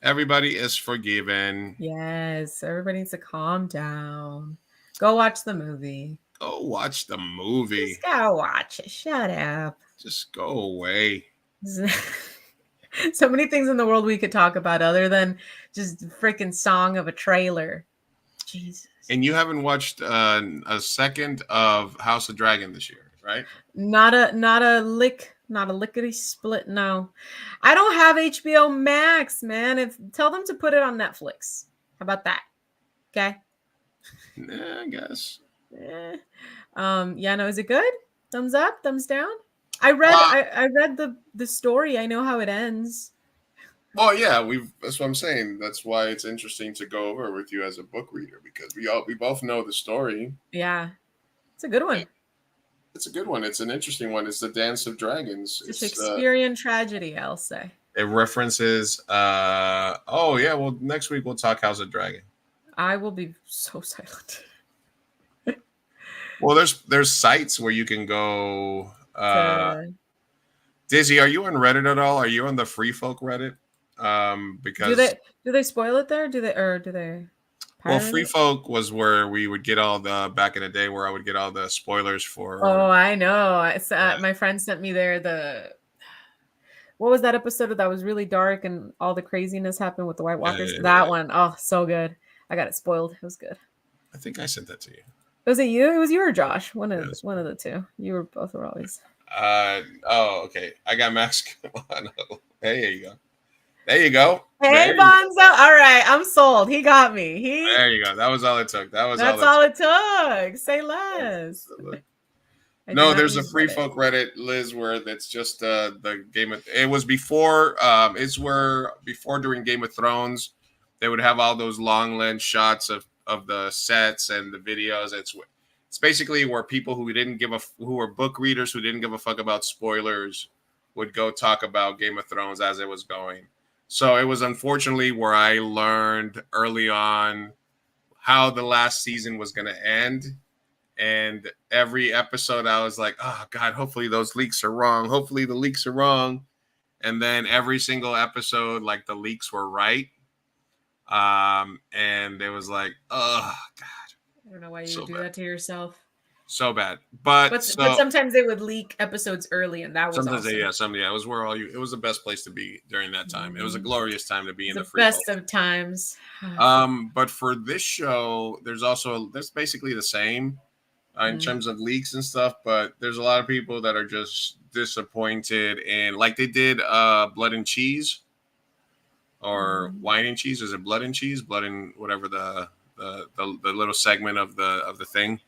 Everybody is forgiven. Yes. Everybody needs to calm down. Go watch the movie. Go watch the movie. Just go watch it. Shut up. Just go away. So many things in the world we could talk about other than just freaking song of a trailer. Jesus. And you haven't watched a second of House of Dragon this year, right? Not a lickety split. No, I don't have HBO Max, man. Tell them to put it on Netflix. How about that? Okay. Nah, I guess. Yeah. No. Is it good? Thumbs up? Thumbs down? I read the story. I know how it ends. Well, yeah, that's what I'm saying. That's why it's interesting to go over with you as a book reader because we both know the story. Yeah. It's a good one. It's a good one. It's an interesting one. It's the Dance of Dragons. It's a Shakespearean tragedy, I'll say. It references well, next week we'll talk House of Dragon. I will be so silent. Well, there's sites where you can go Dizzy, are you on Reddit at all? Are you on the Free Folk Reddit? Because do they spoil it there? Do they? Well, Free Folk was where we would get all the back in the day where I would get all the spoilers for. Oh, I know. My friend sent me there what was that episode that was really dark and all the craziness happened with the White Walkers? That one. Oh, so good. I got it spoiled. It was good. I think I sent that to you. Was it you? It was you or Josh? One of the two. You were both were always. Okay. I got Max. Hey, there you go. There you go. Hey, Bonzo. All right, I'm sold. He got me. There you go. That was all it took. That's all it took. Say less. No, there's a Free Folk Reddit, Liz, where that's just the Game of. It was before. It's where before during Game of Thrones, they would have all those long lens shots of the sets and the videos. It's basically where people who were book readers who didn't give a fuck about spoilers would go talk about Game of Thrones as it was going. So it was unfortunately where I learned early on how the last season was going to end. And every episode I was like, oh, God, hopefully those leaks are wrong. Hopefully the leaks are wrong. and then every single episode, like the leaks were right. And it was like, oh God. I don't know why you So would do bad. that to yourself. So bad. But sometimes they would leak episodes early, and that was sometimes awesome. it was where it was the best place to be during that time. It was a glorious time to be in the free best culture. of times. But for this show, there's basically the same in terms of leaks and stuff, but there's a lot of people that are just disappointed in, like they did Blood and Cheese or Wine and Cheese. Is it Blood and Cheese? Blood and whatever the little segment of the thing.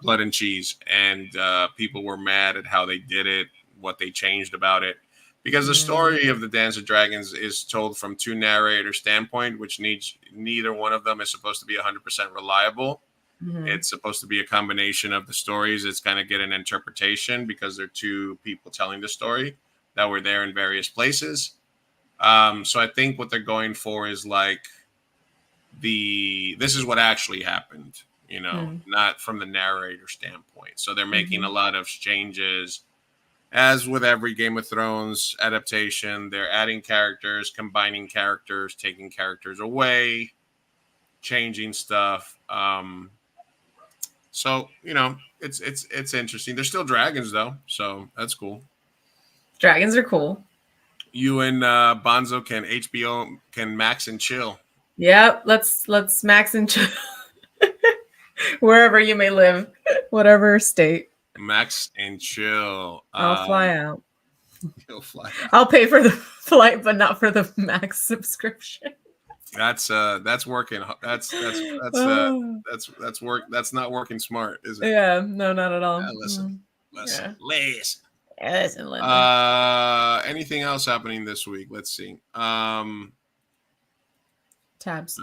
Blood and Cheese, and people were mad at how they did it, what they changed about it, because the story of the Dance of Dragons is told from two narrator standpoint, which neither one of them is supposed to be 100% reliable. It's supposed to be a combination of the stories. It's kind of get an interpretation because they're two people telling the story that were there in various places. So I think what they're going for is like this is what actually happened. Not from the narrator standpoint. So they're making a lot of changes. As with every Game of Thrones adaptation, they're adding characters, combining characters, taking characters away, changing stuff. So it's interesting. They're still dragons though, so that's cool. Dragons are cool. You and Bonzo can max and chill. Yep, let's max and chill. Wherever you may live, whatever state. Max and chill. I'll fly out. You'll fly out. I'll pay for the flight, but not for the max subscription. That's working. That's work. That's not working smart, is it? Yeah, no, not at all. Listen. Listen, Linda. Anything else happening this week? Let's see. Tabs.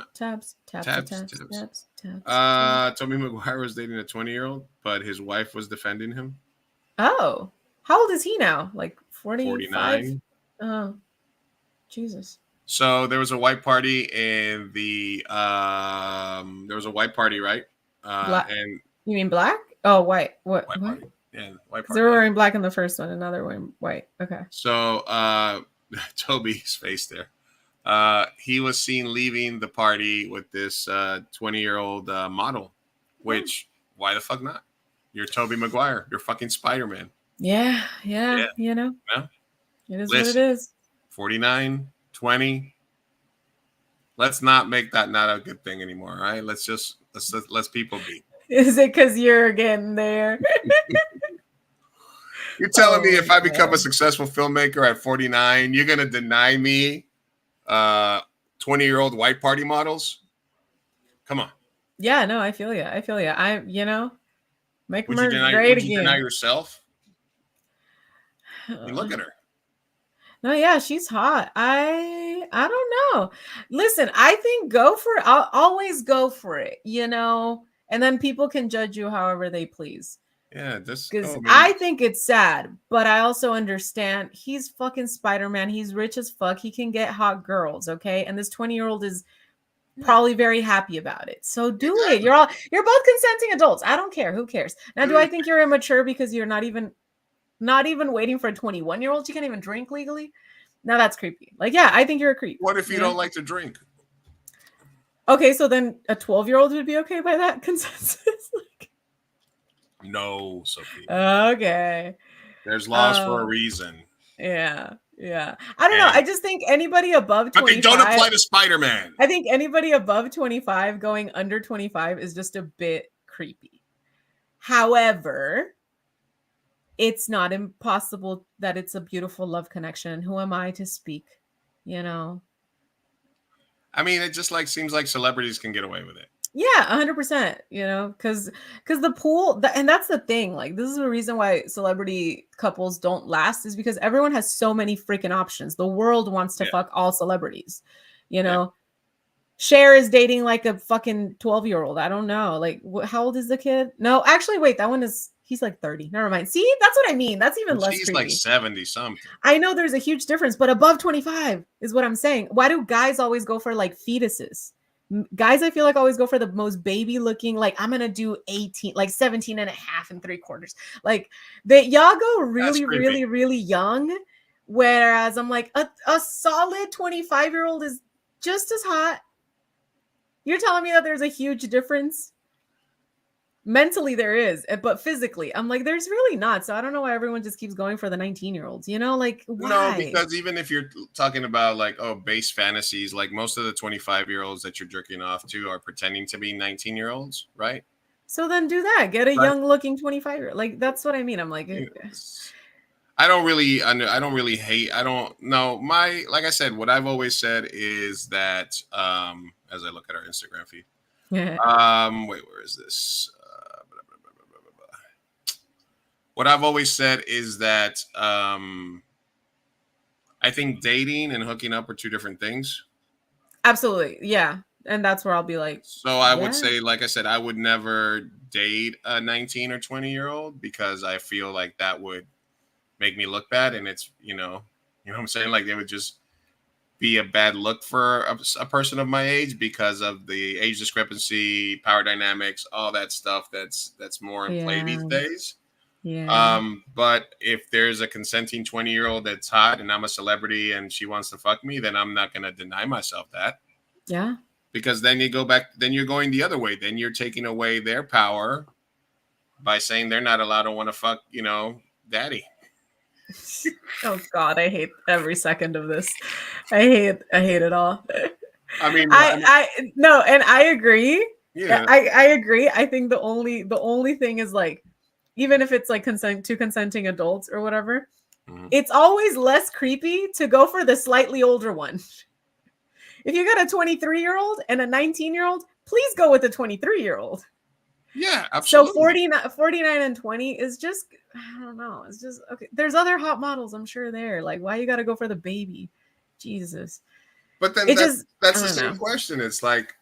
Tobey Maguire was dating a 20-year-old, but his wife was defending him. Oh, how old is he now? Like 49. Oh, Jesus. So there was a white party in the there was a white party, right? And you mean black? Oh, white. What? White party. Yeah, white party. They were wearing black in the first one, and now they're wearing white. Okay. So Toby's face there. He was seen leaving the party with this 20-year-old model, which why the fuck not? You're Tobey Maguire. You're fucking Spider-Man. Yeah. Yeah. It is what it is. 49, 20. Let's not make that not a good thing anymore, all right? Let's people be. Is it because you're getting there? You're telling me if I become a successful filmmaker at 49, you're gonna deny me 20-year-old white party models? Come on. Yeah, no, I feel you. Make them great again. Would you deny yourself? I mean, look at her. No, yeah, she's hot. I don't know. Listen, I think go for it. I'll always go for it, and then people can judge you however they please. Yeah, because I think it's sad, but I also understand he's fucking Spider-Man. He's rich as fuck. He can get hot girls, okay? And this 20-year-old is probably very happy about it. So do it. You're both consenting adults. I don't care. Who cares? Now, do I think you're immature because you're not even waiting for a 21-year-old? You can't even drink legally. Now that's creepy. Like, yeah, I think you're a creep. What if you don't like to drink? Okay, so then a 12-year-old would be okay by that consensus. No, Sophie. Okay. There's laws for a reason. Yeah. I don't know. I just think anybody above 25. Okay, don't apply to Spider-Man. I think anybody above 25 going under 25 is just a bit creepy. However, it's not impossible that it's a beautiful love connection. Who am I to speak? I mean, it just seems like celebrities can get away with it. Yeah, 100%, because the pool, and that's the thing. Like, this is the reason why celebrity couples don't last is because everyone has so many freaking options. The world wants to fuck all celebrities, Cher is dating like a fucking 12-year-old. I don't know. Like, how old is the kid? No, actually, wait, he's like 30. Never mind. See, that's what I mean. That's even less creepy. She's like 70 something. I know there's a huge difference, but above 25 is what I'm saying. Why do guys always go for like fetuses? Guys, I feel like always go for the most baby looking, like I'm going to do 18, like 17 and a half and 3/4. Like y'all go really, really, really young Whereas I'm like, a solid 25-year-old is just as hot. You're telling me that there's a huge difference? Mentally there is, but physically I'm like, there's really not. So I don't know why everyone just keeps going for the 19-year-olds, you know, like why? No, because even if you're talking about like, oh, base fantasies, like most of the 25-year-olds that you're jerking off to are pretending to be 19-year-olds, right? So then do that. Get a Right. young looking 25-year-old. Like that's what I mean. I'm like, I don't really hate. I don't know. Like I said, what I've always said is that as I look at our Instagram feed. Wait, where is this? What I've always said is that I think dating and hooking up are two different things. Absolutely. Yeah. And that's where I'll be like, so I would say, like I said, I would never date a 19 or 20-year-old because I feel like that would make me look bad. And it's, you know what I'm saying? Like it would just be a bad look for a person of my age because of the age discrepancy, power dynamics, all that stuff that's more in play these days. Yeah. But if there's a consenting 20-year-old that's hot and I'm a celebrity and she wants to fuck me, then I'm not going to deny myself that. Yeah. Because then you go back, then you're going the other way. Then you're taking away their power by saying they're not allowed to want to fuck, daddy. Oh God, I hate every second of this. I hate it all. I mean, no, and I agree. Yeah. I agree. I think the only thing is like, even if it's like consenting adults or whatever, it's always less creepy to go for the slightly older one. If you got a 23-year-old and a 19-year-old, please go with the 23-year-old. Yeah, absolutely. So 49 and 20 is just, I don't know. It's just, okay. There's other hot models, I'm sure there. Like, why you got to go for the baby? Jesus. But then that's the same question. It's like,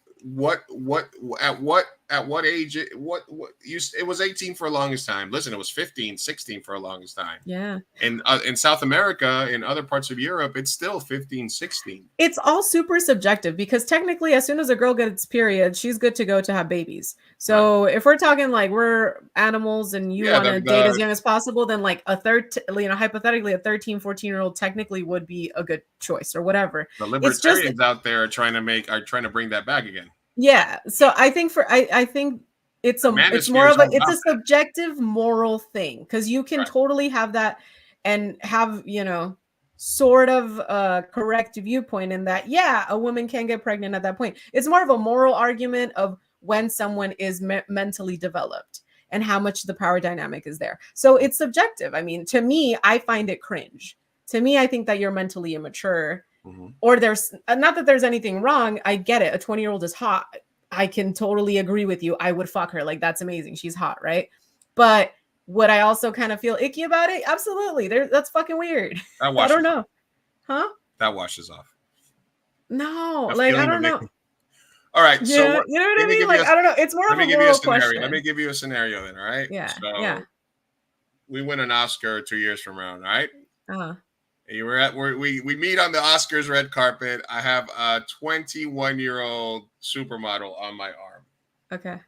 at what age it was 18 for the longest time. Listen, it was 15, 16 for the longest time. Yeah. And in South America, in other parts of Europe, it's still 15, 16. It's all super subjective because technically as soon as a girl gets period, she's good to go to have babies. So if we're talking like we're animals and you want to date as young as possible, then like hypothetically a 13, 14-year-old technically would be a good choice or whatever. The libertarians out there are trying to bring that back again. Yeah. So I think I think it's more of a subjective moral thing because you can totally have that and have, sort of a correct viewpoint in that, yeah, a woman can get pregnant at that point. It's more of a moral argument of when someone is mentally developed and how much the power dynamic is there. So it's subjective. I mean, to me, I find it cringe. To me, I think that you're mentally immature. Or there's not that there's anything wrong. I get it. A 20-year-old is hot. I can totally agree with you. I would fuck her. Like, that's amazing. She's hot, right? But would I also kind of feel icky about it? Absolutely. That's fucking weird. I don't know. Huh? That washes off. No, like, I don't know. All right. Yeah, So you know what I mean? Like, I don't know. It's more of a moral question. Let me give you a scenario then, all right? Yeah. So we win an Oscar 2 years from now, all right? Uh-huh. We meet on the Oscars red carpet. I have a 21-year-old supermodel on my arm. Okay.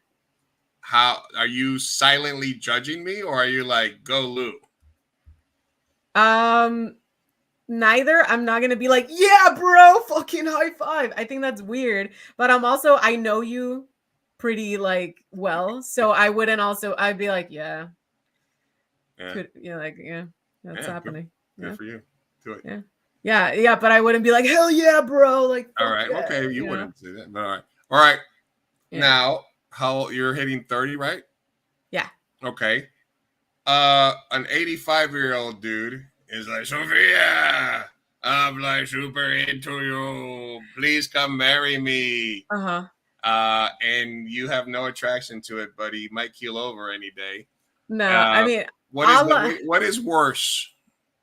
How are you silently judging me, or are you like, go Lou? Neither. I'm not gonna be like, yeah, bro, fucking high five. I think that's weird. But I know you pretty like well, so I wouldn't also. I'd be like, yeah. That's happening. Good for you. Do it. Yeah. But I wouldn't be like, hell yeah, bro. Like, all right, okay, you wouldn't do that. But all right. Yeah. Now, you're hitting 30, right? Yeah. Okay. An 85-year-old dude is like, Sophia, I'm like super into you. Please come marry me. And you have no attraction to it, but he might keel over any day. No, I mean, what is worse?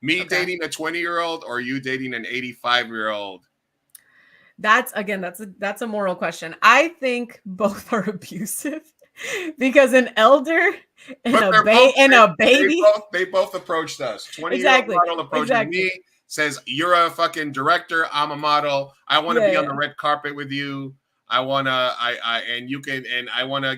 Me dating a 20-year-old or you dating an 85-year-old? That's a moral question. I think both are abusive because an elder and a baby. They both approached us. 20-year-old model approaches me, says, "You're a fucking director. I'm a model. I want to be on the red carpet with you. I want to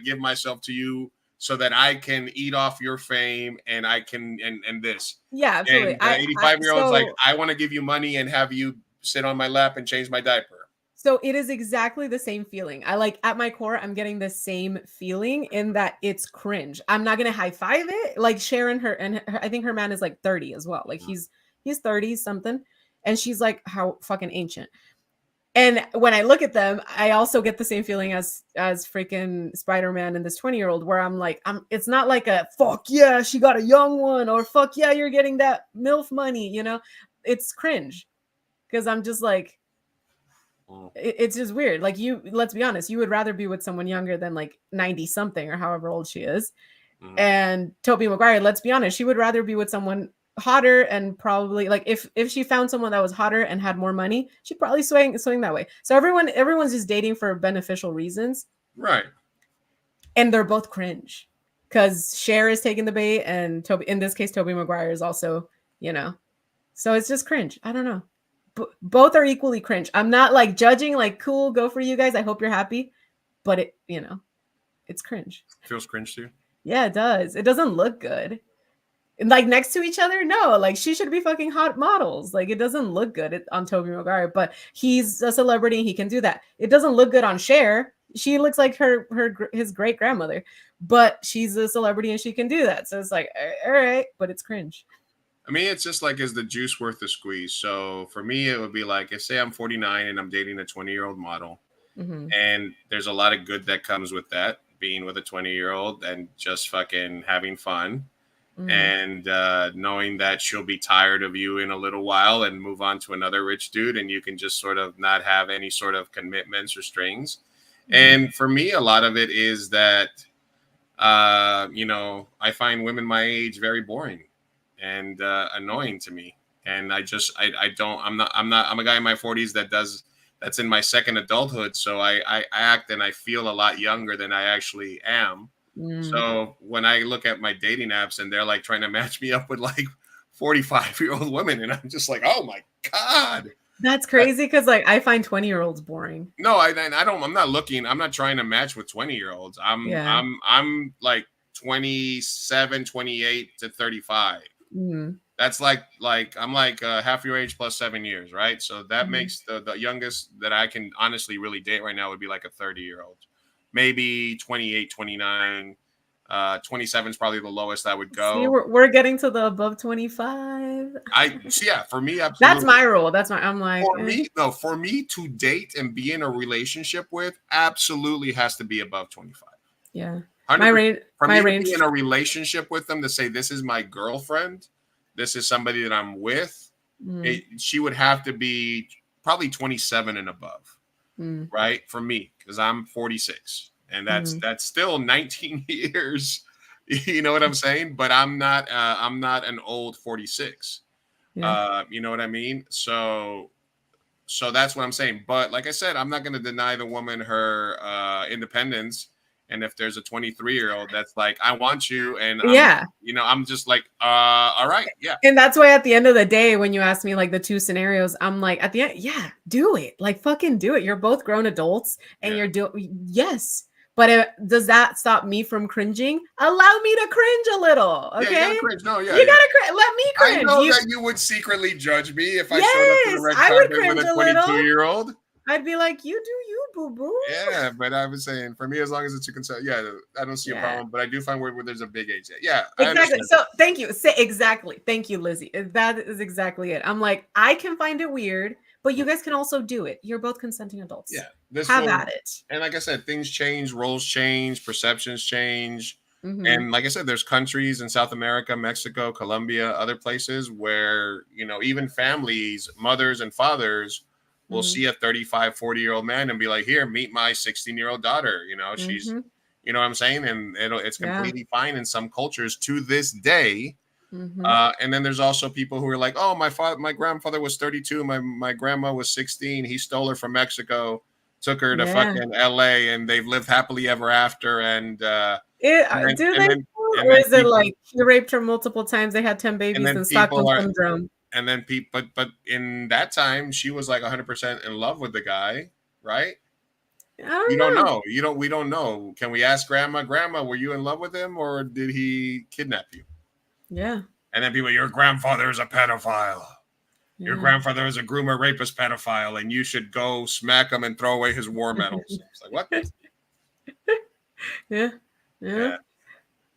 give myself to you so that I can eat off your fame and I can and this. Yeah, absolutely. And the 85-year-old's like, I want to give you money and have you sit on my lap and change my diaper. So it is exactly the same feeling. I like at my core, I'm getting the same feeling in that it's cringe. I'm not gonna high five it. Like Sharon, I think her man is like 30 as well. Like he's 30 something, and she's like how fucking ancient. And when I look at them, I also get the same feeling as freaking Spider-Man and this 20-year-old, where I'm like, it's not like a fuck yeah, she got a young one, or fuck yeah, you're getting that MILF money, you know? It's cringe. Because I'm just like, it's just weird. Like let's be honest, you would rather be with someone younger than like 90 something or however old she is. And Tobey Maguire, let's be honest, she would rather be with someone hotter, and probably like if she found someone that was hotter and had more money, she'd probably swing that way. So everyone's just dating for beneficial reasons, right? And they're both cringe because Cher is taking the bait, and in this case Tobey Maguire is also, you know, so it's just cringe. I don't know. Both are equally cringe. I'm not like judging, like cool, go for you guys, I hope you're happy, but it, you know, it's cringe. Feels cringe to you? Yeah, it does. It doesn't look good. Like next to each other, no. Like she should be fucking hot models. Like it doesn't look good on Tobey Maguire, but he's a celebrity. He can do that. It doesn't look good on Cher. She looks like his great grandmother, but she's a celebrity and she can do that. So it's like, all right, but it's cringe. I mean, it's just like, is the juice worth the squeeze? So for me, it would be like, if say I'm 49 and I'm dating a 20-year-old model, and there's a lot of good that comes with that, being with a 20-year-old and just fucking having fun, and knowing that she'll be tired of you in a little while and move on to another rich dude, and you can just sort of not have any sort of commitments or strings. And for me, a lot of it is that, you know, I find women my age very boring and annoying to me. And I'm a guy in my 40s that's in my second adulthood. So I act and I feel a lot younger than I actually am. So when I look at my dating apps and they're like trying to match me up with like 45-year-old women, and I'm just like, oh my God. That's crazy, because like I find 20-year-olds boring. No, I'm not looking. I'm not trying to match with 20-year-olds. I'm like 27, 28 to 35. That's like I'm like half your age plus 7 years, right? So that makes the youngest that I can honestly really date right now would be like a 30-year-old, maybe 28, 29. 27 is probably the lowest I would go. See, we're getting to the above 25. Yeah, for me, absolutely. That's my rule. I'm like, for me to date and be in a relationship with, absolutely has to be above 25. Yeah. My range. To be in a range. relationship with them, to say this is my girlfriend, this is somebody that I'm with, she would have to be probably 27 and above, right? For me, because I'm 46. And that's still 19 years. You know what I'm saying? But I'm not an old 46. Yeah. You know what I mean? So that's what I'm saying. But like I said, I'm not going to deny the woman her independence. And if there's a 23-year-old that's like, I want you, and I'm just like, all right, yeah. And that's why at the end of the day, when you ask me like the two scenarios, I'm like, at the end, yeah, do it. Like fucking do it. You're both grown adults, and you're doing yes. But does that stop me from cringing? Allow me to cringe a little, okay? Yeah, you gotta cringe. No, yeah, you gotta cringe. Let me cringe. I know that you would secretly judge me if I showed up to the red carpet with a 22-year-old. I'd be like, you do you, boo boo. Yeah, but I was saying, for me, as long as it's a consent, I don't see a problem. But I do find where there's a big age. Yeah, exactly. So thank you. Exactly. Thank you, Lizzie. That is exactly it. I'm like, I can find it weird, but you guys can also do it. You're both consenting adults. Yeah. Have at it. And like I said, things change, roles change, perceptions change. And like I said, there's countries in South America, Mexico, Colombia, other places where, you know, even families, mothers and fathers will see a 35, 40-year-old man and be like, here, meet my 16-year-old daughter. You know, she's, you know what I'm saying? And it's completely fine in some cultures to this day. And then there's also people who are like, oh, my grandfather was 32. My grandma was 16. He stole her from Mexico, took her to fucking LA, and they've lived happily ever after. And or is it like he raped her multiple times? They had 10 babies and Stockholm syndrome. And then but in that time, she was like 100% in love with the guy, right? don't You don't know. know. You don't. We don't know. Can we ask Grandma? Grandma, were you in love with him, or did he kidnap you? Yeah. And then people, your grandfather is a pedophile. Your Yeah. grandfather is a groomer, rapist, pedophile, and you should go smack him and throw away his war medals. It's like, what? Yeah. Yeah.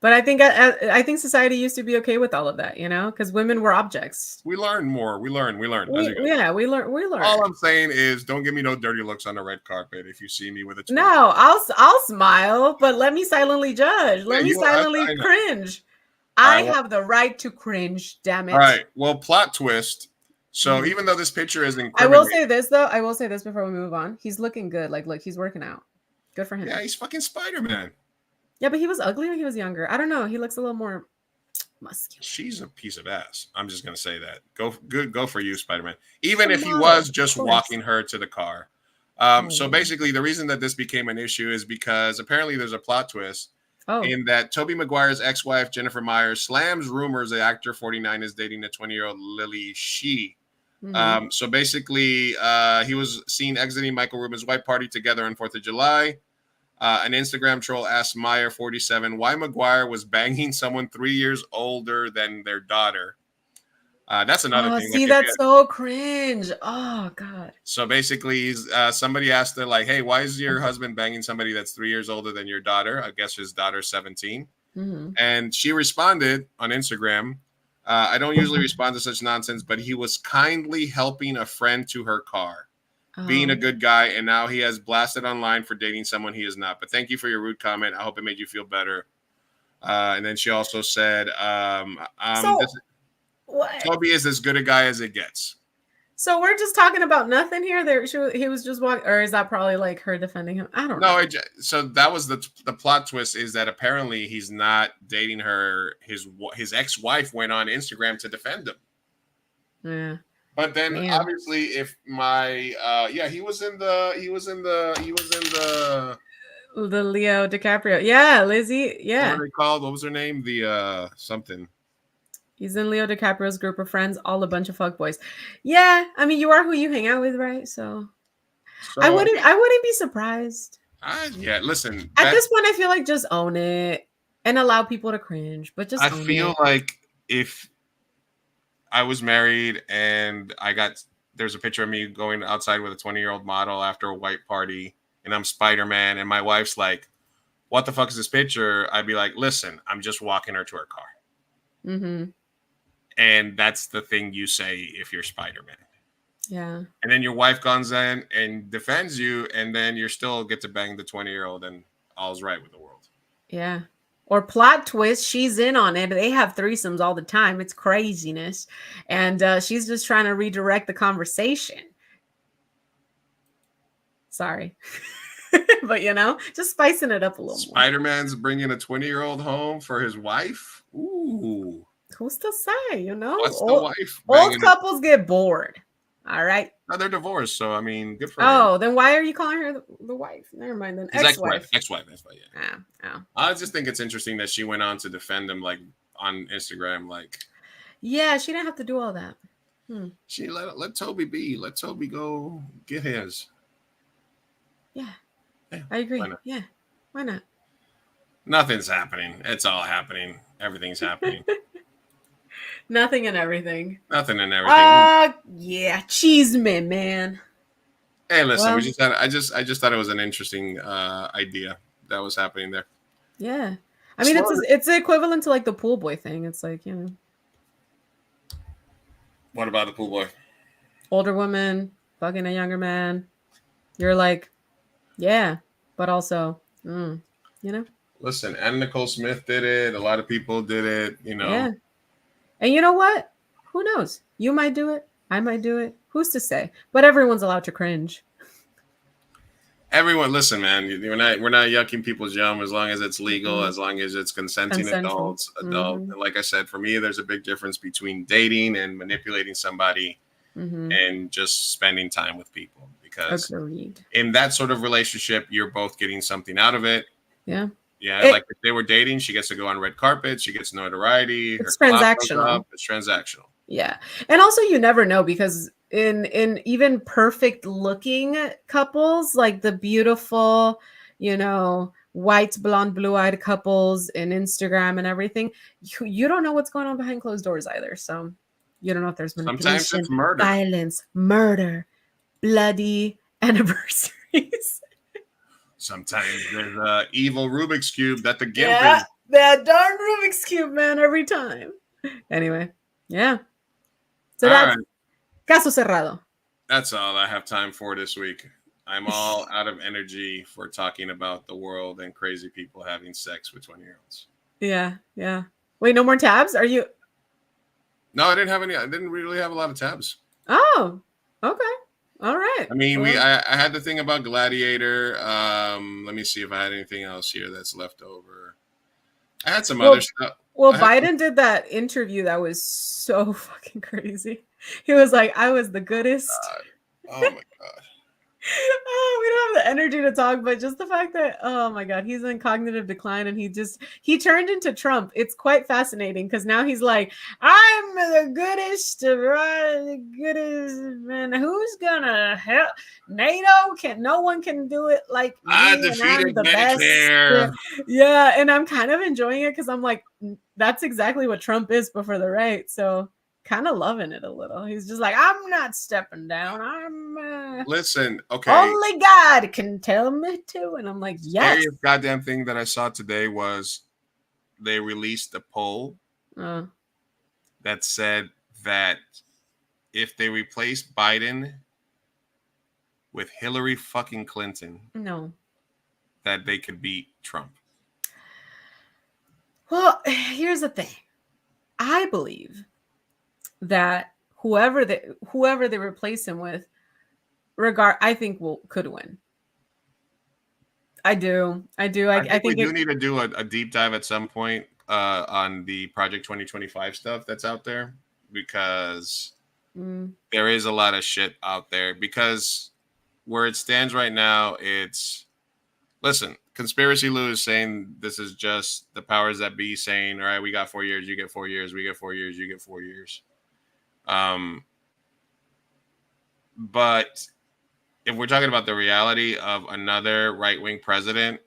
But I think society used to be okay with all of that, you know, because women were objects. We learn more. We learn. As you go. Yeah, we learn. All I'm saying is, don't give me no dirty looks on the red carpet if you see me with a twin. No, I'll smile, but let me silently judge. Let me silently I know. cringe. All I right, well- have the right to cringe. Damn it! All right. Well, plot twist. So even though this picture is I will incriminating, say this though. I will say this before we move on. He's looking good. Like, look, he's working out. Good for him. yeah, he's fucking Spider-Man. Yeah, but he was ugly when he was younger. I don't know. He looks a little more muscular. She's a piece of ass. I'm just gonna say that. Go for you, Spider-Man. Even She's if he model, was just of course. walking her to the car. So basically, the reason that this became an issue is because apparently there's a plot twist in that Tobey Maguire's ex-wife Jennifer Myers slams rumors the actor 49 is dating a 20-year-old Lily Shee. So basically, he was seen exiting Michael Rubin's white party together on 4th of July. An Instagram troll asked Meyer 47 why Maguire was banging someone 3 years older than their daughter. That's another thing. See, that's so cringe. Oh God. So basically, somebody asked her like, "Hey, why is your husband banging somebody that's 3 years older than your daughter?" I guess his daughter's 17. And she responded on Instagram, I don't usually respond to such nonsense, but he was kindly helping a friend to her car, being a good guy, and now he has blasted online for dating someone he is not. But thank you for your rude comment. I hope it made you feel better. And then she also said, Toby is as good a guy as it gets. So we're just talking about nothing here. He was just walking, or is that probably like her defending him? I don't know. No, so that was the plot twist, is that apparently he's not dating her. His ex-wife went on Instagram to defend him. Yeah. But then obviously, if my he was in the Leo DiCaprio. Yeah, Lizzie. Yeah. What are they called? What was her name? The something. He's in Leo DiCaprio's group of friends, all a bunch of fuckboys. Yeah, I mean, you are who you hang out with, right? So I wouldn't be surprised. Yeah, listen. At this point, I feel like just own it and allow people to cringe, but just I feel like if I was married and there's a picture of me going outside with a 20-year-old model after a white party, and I'm Spider-Man, and my wife's like, "What the fuck is this picture?" I'd be like, "Listen, I'm just walking her to her car." Mm-hmm. And that's the thing you say if you're Spider-Man. Yeah. And then your wife comes in and defends you, and then you still get to bang the 20-year-old, and all's right with the world. Yeah. Or plot twist, she's in on it. They have threesomes all the time. It's craziness. And she's just trying to redirect the conversation. Sorry. But, just spicing it up a little more. Spider-Man's bringing a 20-year-old home for his wife? Ooh. Who's to say, What's the wife? Old couples get bored. All right. No, they're divorced, so I mean, good for her. Then why are you calling her the wife? Never mind. Then ex-wife. Ex-wife. That's why. Yeah. I just think it's interesting that she went on to defend him, like on Instagram, like. Yeah, she didn't have to do all that. She let Toby be. Let Toby go get his. Yeah. I agree. Why not? Nothing's happening. It's all happening. Everything's happening. Nothing and everything. Nothing and everything. Yeah, Chisme, man. Hey, listen, I just thought it was an interesting idea that was happening there. Yeah, I mean, it's equivalent to like the pool boy thing. It's like What about the pool boy? Older woman fucking a younger man. You're like, yeah, but also, Listen, and Nicole Smith did it. A lot of people did it. Yeah. And you know what? Who knows? You might do it. I might do it. Who's to say? But everyone's allowed to cringe. Everyone, listen, man. We're not yucking people's yum as long as it's legal, as long as it's consenting adults. And like I said, for me, there's a big difference between dating and manipulating somebody and just spending time with people. Because in that sort of relationship, you're both getting something out of it. Yeah. Yeah, like if they were dating, she gets to go on red carpets, she gets notoriety. It's transactional. It's transactional. Yeah. And also you never know, because in even perfect looking couples, like the beautiful, white, blonde, blue-eyed couples in Instagram and everything, you don't know what's going on behind closed doors either. So you don't know if there's Sometimes manipulation, it's murder. violence, murder, bloody anniversaries. Sometimes there's a evil Rubik's Cube that the gimp Yeah, is. that darn Rubik's Cube, man, every time. Anyway, yeah. So All that's right. caso cerrado. That's all I have time for this week. I'm all out of energy for talking about the world and crazy people having sex with 20-year-olds. Yeah, yeah. Wait, no more tabs? Are you? No, I didn't have any. I didn't really have a lot of tabs. Oh, okay. All right. I mean, Well, I had the thing about Gladiator. Let me see if I had anything else here that's left over. I had some other stuff. Well, I had- Biden did that interview that was so fucking crazy. He was like, I was the goodest. Oh my god. Oh, we don't have the energy to talk, but just the fact that, oh my god, he's in cognitive decline and he turned into Trump. It's quite fascinating because now he's like, I'm the goodest, man. Who's gonna help? NATO no one can do it like me. I and I'm defeated the best. Medicare. Yeah, and I'm kind of enjoying it because I'm like, that's exactly what Trump is, but for the right. So kind of loving it a little. He's just like, I'm not stepping down. Listen, okay. Only God can tell me to. And I'm like, yes. Scariest goddamn thing that I saw today was they released a poll that said that if they replace Biden with Hillary fucking Clinton, no, that they could beat Trump. Well, here's the thing. I believe that whoever they replace him with, I think could win. I do. I think we do need to do a deep dive at some point on the Project 2025 stuff that's out there, because there is a lot of shit out there. Because where it stands right now, listen, Conspiracy Lou is saying this is just the powers that be saying, all right, we got 4 years, you get 4 years, we get 4 years, you get 4 years. But if we're talking about the reality of another right-wing president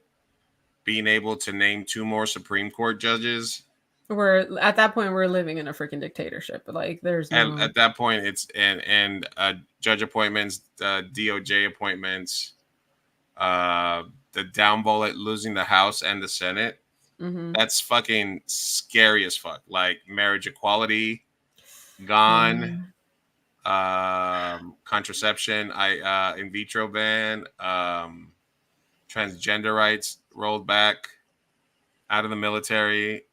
being able to name 2 more Supreme Court judges, at that point we're living in a freaking dictatorship. Like there's no... at that point it's and judge appointments, DOJ appointments, the down bullet losing the House and the Senate. That's fucking scary as fuck. Like marriage equality gone. Contraception, in vitro ban, transgender rights rolled back, out of the military.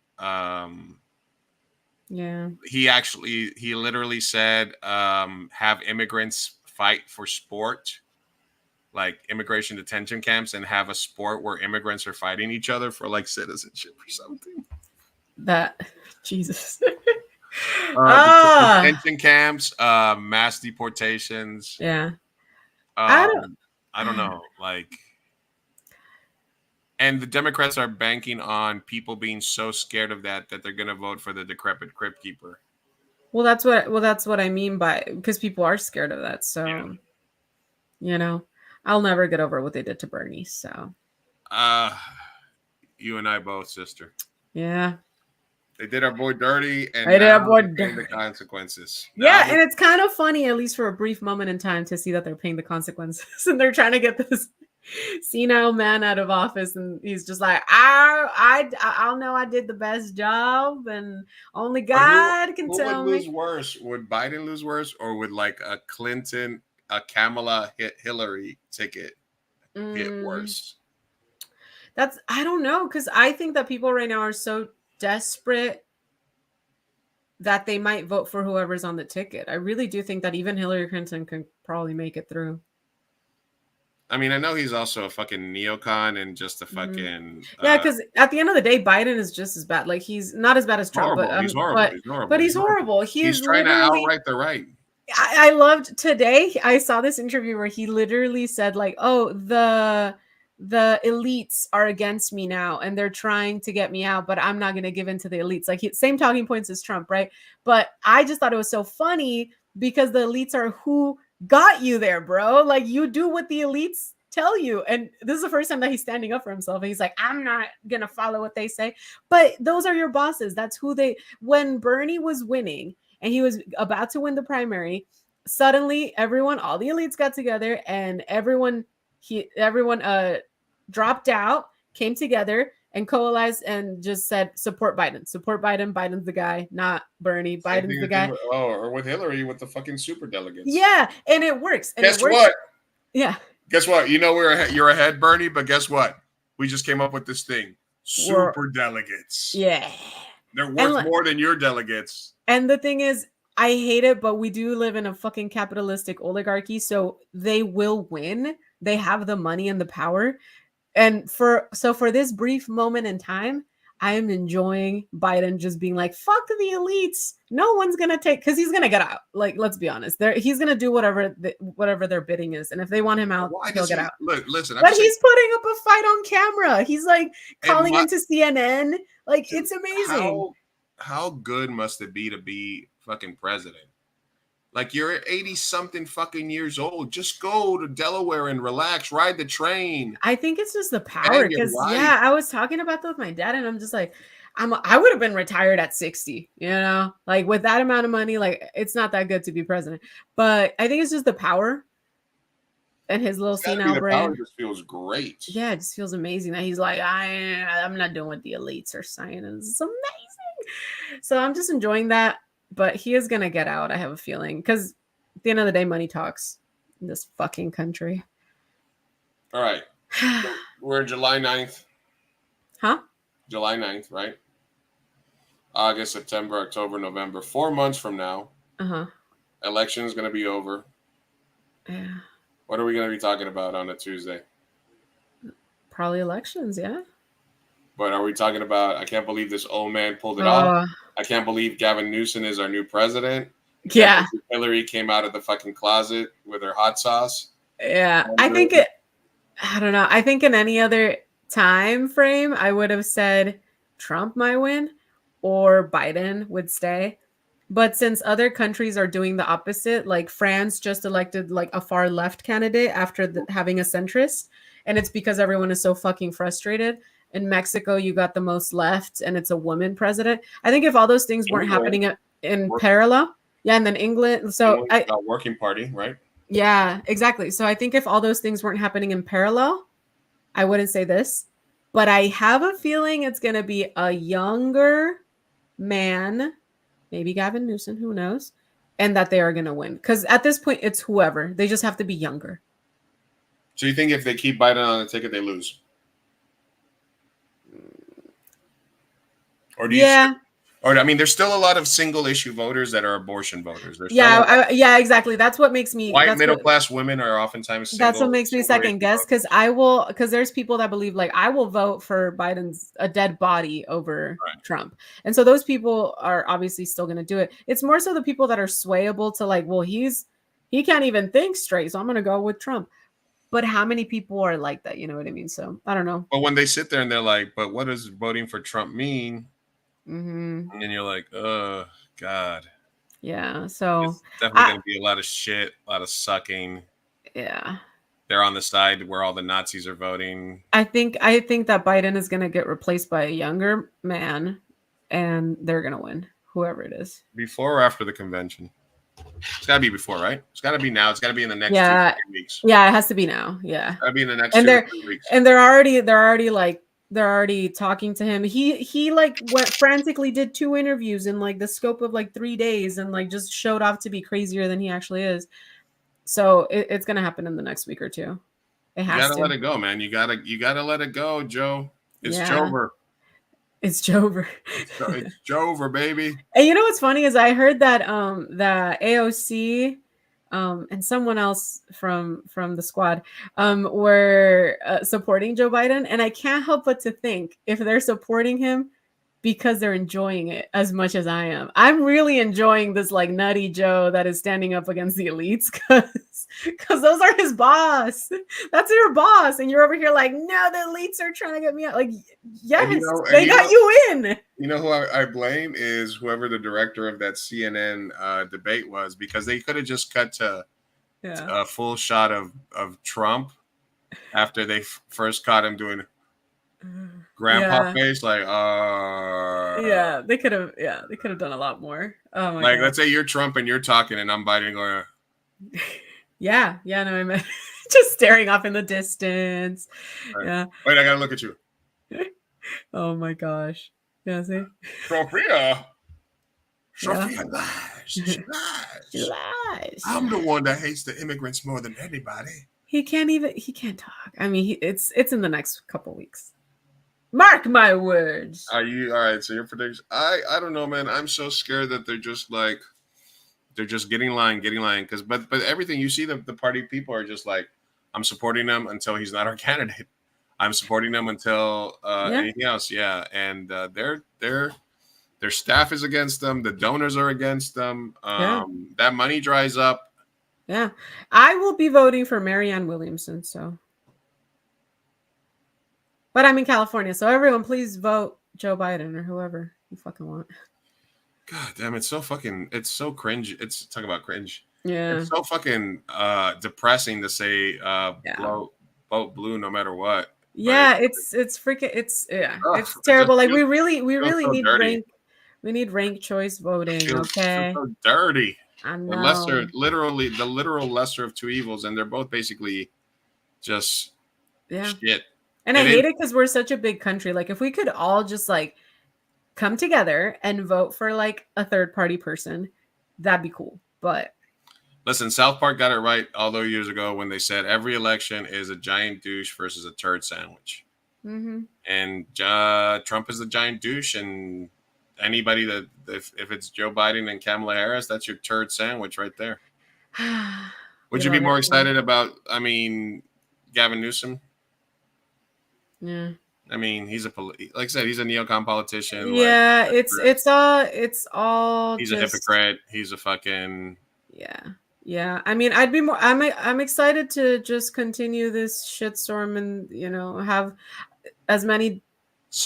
He literally said, have immigrants fight for sport, like immigration detention camps, and have a sport where immigrants are fighting each other for like citizenship or something. Jesus. Detention camps, mass deportations. Yeah. I don't know. Like, and the Democrats are banking on people being so scared of that they're going to vote for the decrepit crypt keeper. Well, that's what I mean by, because people are scared of that. So, I'll never get over what they did to Bernie. So, you and I both, sister. Yeah. They did our boy dirty, and paying the consequences. And it's kind of funny, at least for a brief moment in time, to see that they're paying the consequences, and they're trying to get this senile man out of office, and he's just like, I'll know I did the best job, and only God can tell me. Who would lose worse? Would Biden lose worse, or would like a Clinton, a Kamala Hillary ticket get worse? I don't know, because I think that people right now are so desperate that they might vote for whoever's on the ticket. I really do think that even Hillary Clinton can probably make it through. I mean, I know he's also a fucking neocon and just a fucking because at the end of the day, Biden is just as bad. Like, he's not as bad as Trump, horrible. but He's horrible. But he's horrible. He's trying to outright the right. I loved today. I saw this interview where he literally said, like, "Oh, the elites are against me now and they're trying to get me out, but I'm not going to give in to the elites." Like, same talking points as Trump, right? But I just thought it was so funny because the elites are who got you there, bro. Like, you do what the elites tell you. And this is the first time that he's standing up for himself. And he's like, I'm not gonna follow what they say. But those are your bosses. That's who they. When Bernie was winning and he was about to win the primary, suddenly everyone, all the elites got together, and everyone dropped out, came together and coalesced and just said, support Biden. Support Biden. Biden's the guy, not Bernie. Biden's the guy. Or with Hillary with the fucking super delegates. Yeah, and it works. And guess it works. what? Yeah. Guess what? You know you're ahead, Bernie, but guess what? We just came up with this thing. Super delegates. Yeah. They're worth more than your delegates. And the thing is, I hate it, but we do live in a fucking capitalistic oligarchy, so they will win. They have the money and the power. And for this brief moment in time, I am enjoying Biden just being like, fuck the elites. No one's going to take, because he's going to get out. Like, let's be honest. He's going to do whatever their bidding is. And if they want him out, he'll get out. Look, listen. But he's putting up a fight on camera. He's like calling into CNN. Like, it's amazing. How good must it be to be fucking president? Like, you're 80-something fucking years old. Just go to Delaware and relax. Ride the train. I think it's just the power. Because, yeah, I was talking about that with my dad, and I'm just like, I would have been retired at 60, you know? Like, with that amount of money, like, it's not that good to be president. But I think it's just the power and his little senile brain. The power just feels great. Yeah, it just feels amazing that he's like, I'm not doing what the elites are saying. And it's amazing. So I'm just enjoying that. But he is going to get out, I have a feeling. Because at the end of the day, money talks in this fucking country. All right. So we're July 9th. Huh? July 9th, right? August, September, October, November. 4 months from now. Uh-huh. Election is going to be over. Yeah. What are we going to be talking about on a Tuesday? Probably elections, yeah. But are we talking about, I can't believe this old man pulled it off. I can't believe Gavin Newsom is our new president. Yeah. Hillary came out of the fucking closet with her hot sauce. Yeah. I don't know. I think in any other time frame, I would have said Trump might win or Biden would stay. But since other countries are doing the opposite, like France just elected like a far left candidate after having a centrist. And it's because everyone is so fucking frustrated. In Mexico, you got the most left, and it's a woman president. I think if all those things weren't happening in parallel, yeah, and then England. So working party, right? Yeah, exactly. So I think if all those things weren't happening in parallel, I wouldn't say this. But I have a feeling it's going to be a younger man, maybe Gavin Newsom, who knows, and that they are going to win. Because at this point, it's whoever. They just have to be younger. So you think if they keep Biden on the ticket, they lose? Or do you? Yeah. Or I mean, there's still a lot of single issue voters that are abortion voters. Yeah, exactly. That's what makes me. White middle class women are oftentimes single. That's what makes me second guess because there's people that believe like I will vote for Biden's a dead body over Trump, and so those people are obviously still going to do it. It's more so the people that are swayable to like, well, he can't even think straight, so I'm going to go with Trump. But how many people are like that? You know what I mean? So I don't know. But when they sit there and they're like, but what does voting for Trump mean? Mm-hmm. And you're like, oh, God. Yeah. So it's definitely going to be a lot of shit, a lot of sucking. Yeah. They're on the side where all the Nazis are voting. I think that Biden is going to get replaced by a younger man and they're going to win, whoever it is. Before or after the convention? It's got to be before, right? It's got to be now. It's got to be in the next 2 to 3 weeks. Yeah, it has to be now. Yeah. It's got to be in the next 2 to 3 weeks. And they're already talking to him. He like went frantically did 2 interviews in like the scope of like 3 days and like just showed off to be crazier than he actually is. So it's gonna happen in the next week or 2. It has to. You gotta let it go, man. You gotta let it go, Joe. It's Jover. It's Jover. It's Jover, baby. And you know what's funny is I heard that the AOC and someone else from the squad were supporting Joe Biden. And I can't help but to think if they're supporting him, because they're enjoying it as much as I am. I'm really enjoying this like nutty Joe that is standing up against the elites because those are his boss. That's your boss, and you're over here like, no, the elites are trying to get me out. Like, yes, they got you in. You know who I blame is whoever the director of that CNN debate was, because they could have just cut to a full shot of Trump after they first caught him doing grandpa face, like they could have done a lot more. Oh my like God. let's say you're Trump and you're talking and I'm Biden going no, I meant just staring off in the distance. right. Yeah, wait, I gotta look at you. oh my gosh. Yeah, see, Sophia lies. She lies. I'm the one that hates the immigrants more than anybody. He can't talk. I mean, it's in the next couple weeks. Mark my words. Are you all right? So your prediction? I don't know, man. I'm so scared that they're just getting line. Because but everything you see, the party people are just like, I'm supporting them until he's not our candidate. I'm supporting them until anything else. Yeah, and their staff is against them. The donors are against them. That money dries up. Yeah, I will be voting for Marianne Williamson. So. But I'm in California, so everyone please vote Joe Biden or whoever you fucking want. God damn, it's so cringe. It's talk about cringe. Yeah. It's so fucking depressing to say vote blue no matter what. Yeah, like, it's freaking it's terrible. Like we really need dirty. ranked choice voting, okay? So dirty. I know. The literal lesser of two evils, and they're both basically just shit. And I hate it because we're such a big country. Like if we could all just like come together and vote for like a third party person, that'd be cool. But listen, South Park got it right all those years ago when they said every election is a giant douche versus a turd sandwich. Mm-hmm. And Trump is a giant douche, and anybody that if it's Joe Biden and Kamala Harris, that's your turd sandwich right there. Would you be more excited about? I mean, Gavin Newsom. Yeah. I mean, he's like I said, he's a neocon politician. Yeah, like, it's all. He's a hypocrite. He's a fucking. Yeah. I mean, I'm excited to just continue this shitstorm and have as many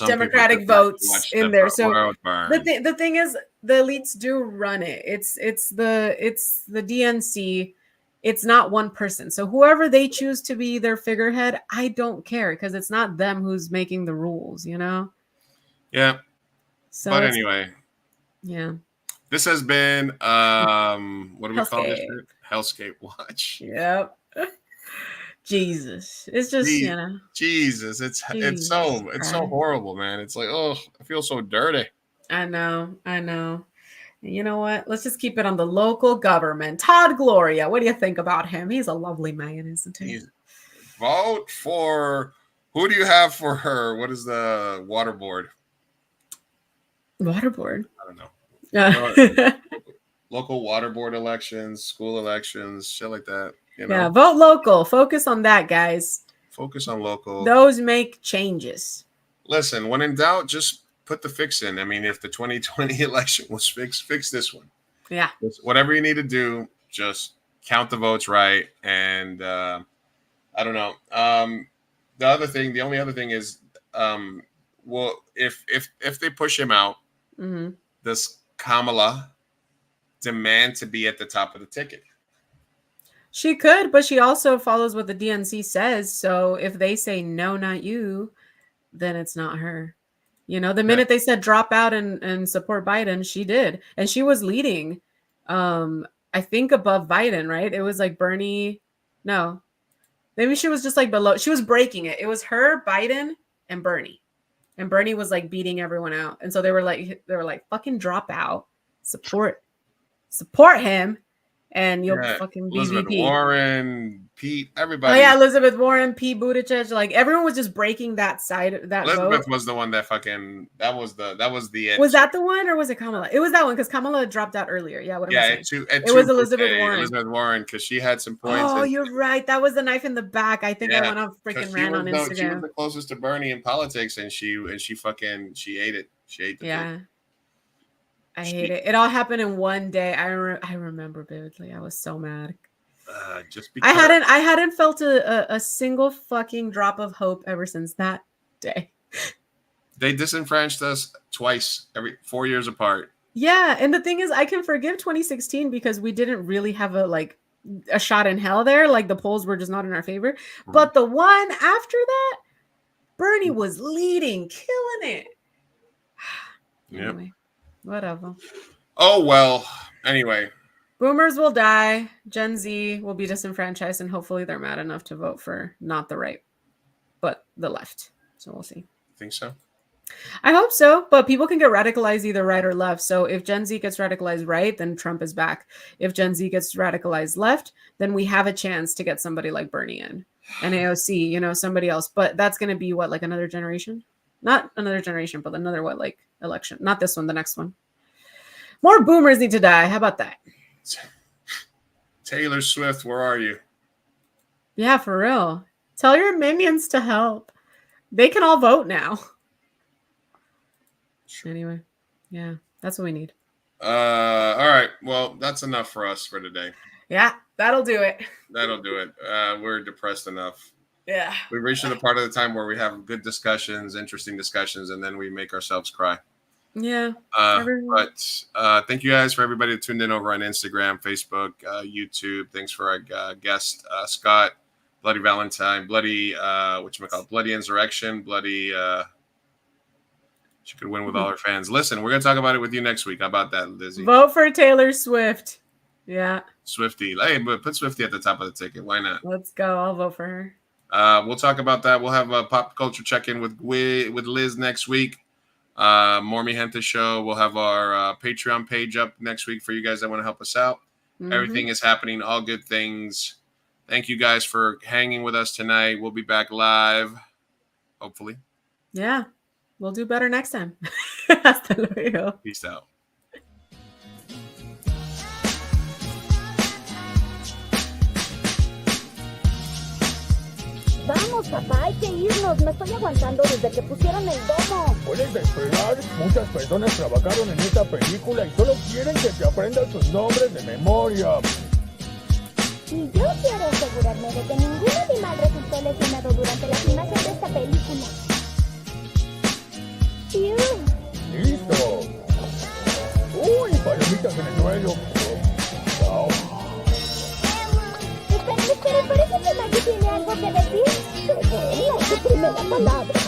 Democratic votes in there. So the thing is, the elites do run it. It's the DNC. It's not one person. So whoever they choose to be their figurehead, I don't care because it's not them who's making the rules, Yeah. So but anyway. Yeah. This has been what do we call this? Hellscape Watch. Yep. Jesus. It's just, Jesus. It's so horrible, man. It's like, oh, I feel so dirty. I know. You know what? Let's just keep it on the local government. Todd Gloria, what do you think about him? He's a lovely man, isn't he? Vote for who do you have for her? What is the water board? Water board? I don't know. Local water board elections, school elections, shit like that. Yeah, vote local. Focus on that, guys. Focus on local. Those make changes. Listen, when in doubt, just put the fix in. I mean, if the 2020 election was fix this one. Yeah. Whatever you need to do, just count the votes right. And I don't know. The only other thing is, well, if they push him out, does Kamala demand to be at the top of the ticket? She could, but she also follows what the DNC says. So if they say no, not you, then it's not her. The minute they said drop out and support Biden, she did. And she was leading, I think above Biden, right? It was like Bernie. No, maybe she was just like below. She was breaking it. It was her, Biden, and Bernie. And Bernie was like beating everyone out. And so they were like, fucking drop out, support him, and you'll fucking be Elizabeth VP. Warren, Pete, Oh everybody. yeah, Elizabeth Warren, Pete Buttigieg, like everyone was just breaking that side that Elizabeth vote. was the one that fucking that was the edge. Was that the one or was it Kamala? It was that one because Kamala dropped out earlier. Yeah, what am I saying? It was Elizabeth Warren. Elizabeth Warren, because she had some points. Oh, and you're right. That was the knife in the back. I think I went off freaking ran on She was Instagram. the closest to Bernie in politics, and she ate it. She ate the Yeah. food. I hate it. It all happened in one day. I remember vividly. I was so mad. Just because I hadn't felt a single fucking drop of hope ever since that day. they disenfranchised us twice, every 4 years apart. Yeah, and the thing is, I can forgive 2016 because we didn't really have a shot in hell there. Like the polls were just not in our favor. Mm-hmm. But the one after that, Bernie was leading, killing it. Yep. Anyway, whatever. Oh well. Anyway. Boomers will die. Gen Z will be disenfranchised, and hopefully they're mad enough to vote for not the right, but the left. So we'll see. Think so? I hope so, but people can get radicalized either right or left. So if Gen Z gets radicalized right, then Trump is back. If Gen Z gets radicalized left, then we have a chance to get somebody like Bernie in, and AOC, somebody else. But that's going to be what, like another generation? Not another generation, but another election? Not this one, the next one. More boomers need to die. How about that? Taylor Swift, where are you? Yeah, for real. Tell your minions to help. They can all vote now. Anyway, yeah, that's what we need. All right. Well, that's enough for us for today. Yeah, that'll do it. That'll do it. We're depressed enough. Yeah. We've reached the part of the time where we have good discussions, interesting discussions, and then we make ourselves cry. Yeah. But thank you guys for everybody that tuned in over on Instagram, Facebook, YouTube. Thanks for our guest, Scott, Bloody Valentine, Bloody, Bloody Insurrection, Bloody, she could win with all her fans. Listen, we're going to talk about it with you next week. How about that, Lizzie? Vote for Taylor Swift. Yeah. Swifty. Hey, but put Swifty at the top of the ticket. Why not? Let's go. I'll vote for her. We'll talk about that. We'll have a pop culture check-in with Liz next week. More MiGente Show. We'll have our Patreon page up next week for you guys that want to help us out. Mm-hmm. Everything is happening. All good things. Thank you guys for hanging with us tonight. We'll be back live, hopefully. Yeah. We'll do better next time. Hasta luego. Peace out. Vamos, papá, hay que irnos. Me estoy aguantando desde que pusieron el domo. Puedes esperar. Muchas personas trabajaron en esta película y solo quieren que te aprendas sus nombres de memoria. Y yo quiero asegurarme de que ningún animal resultó lesionado durante la filmación de esta película. ¡Listo! ¡Uy, palomitas en el suelo! Oh. Espera, parece que Maggie tiene algo que decir. Es su primera palabra.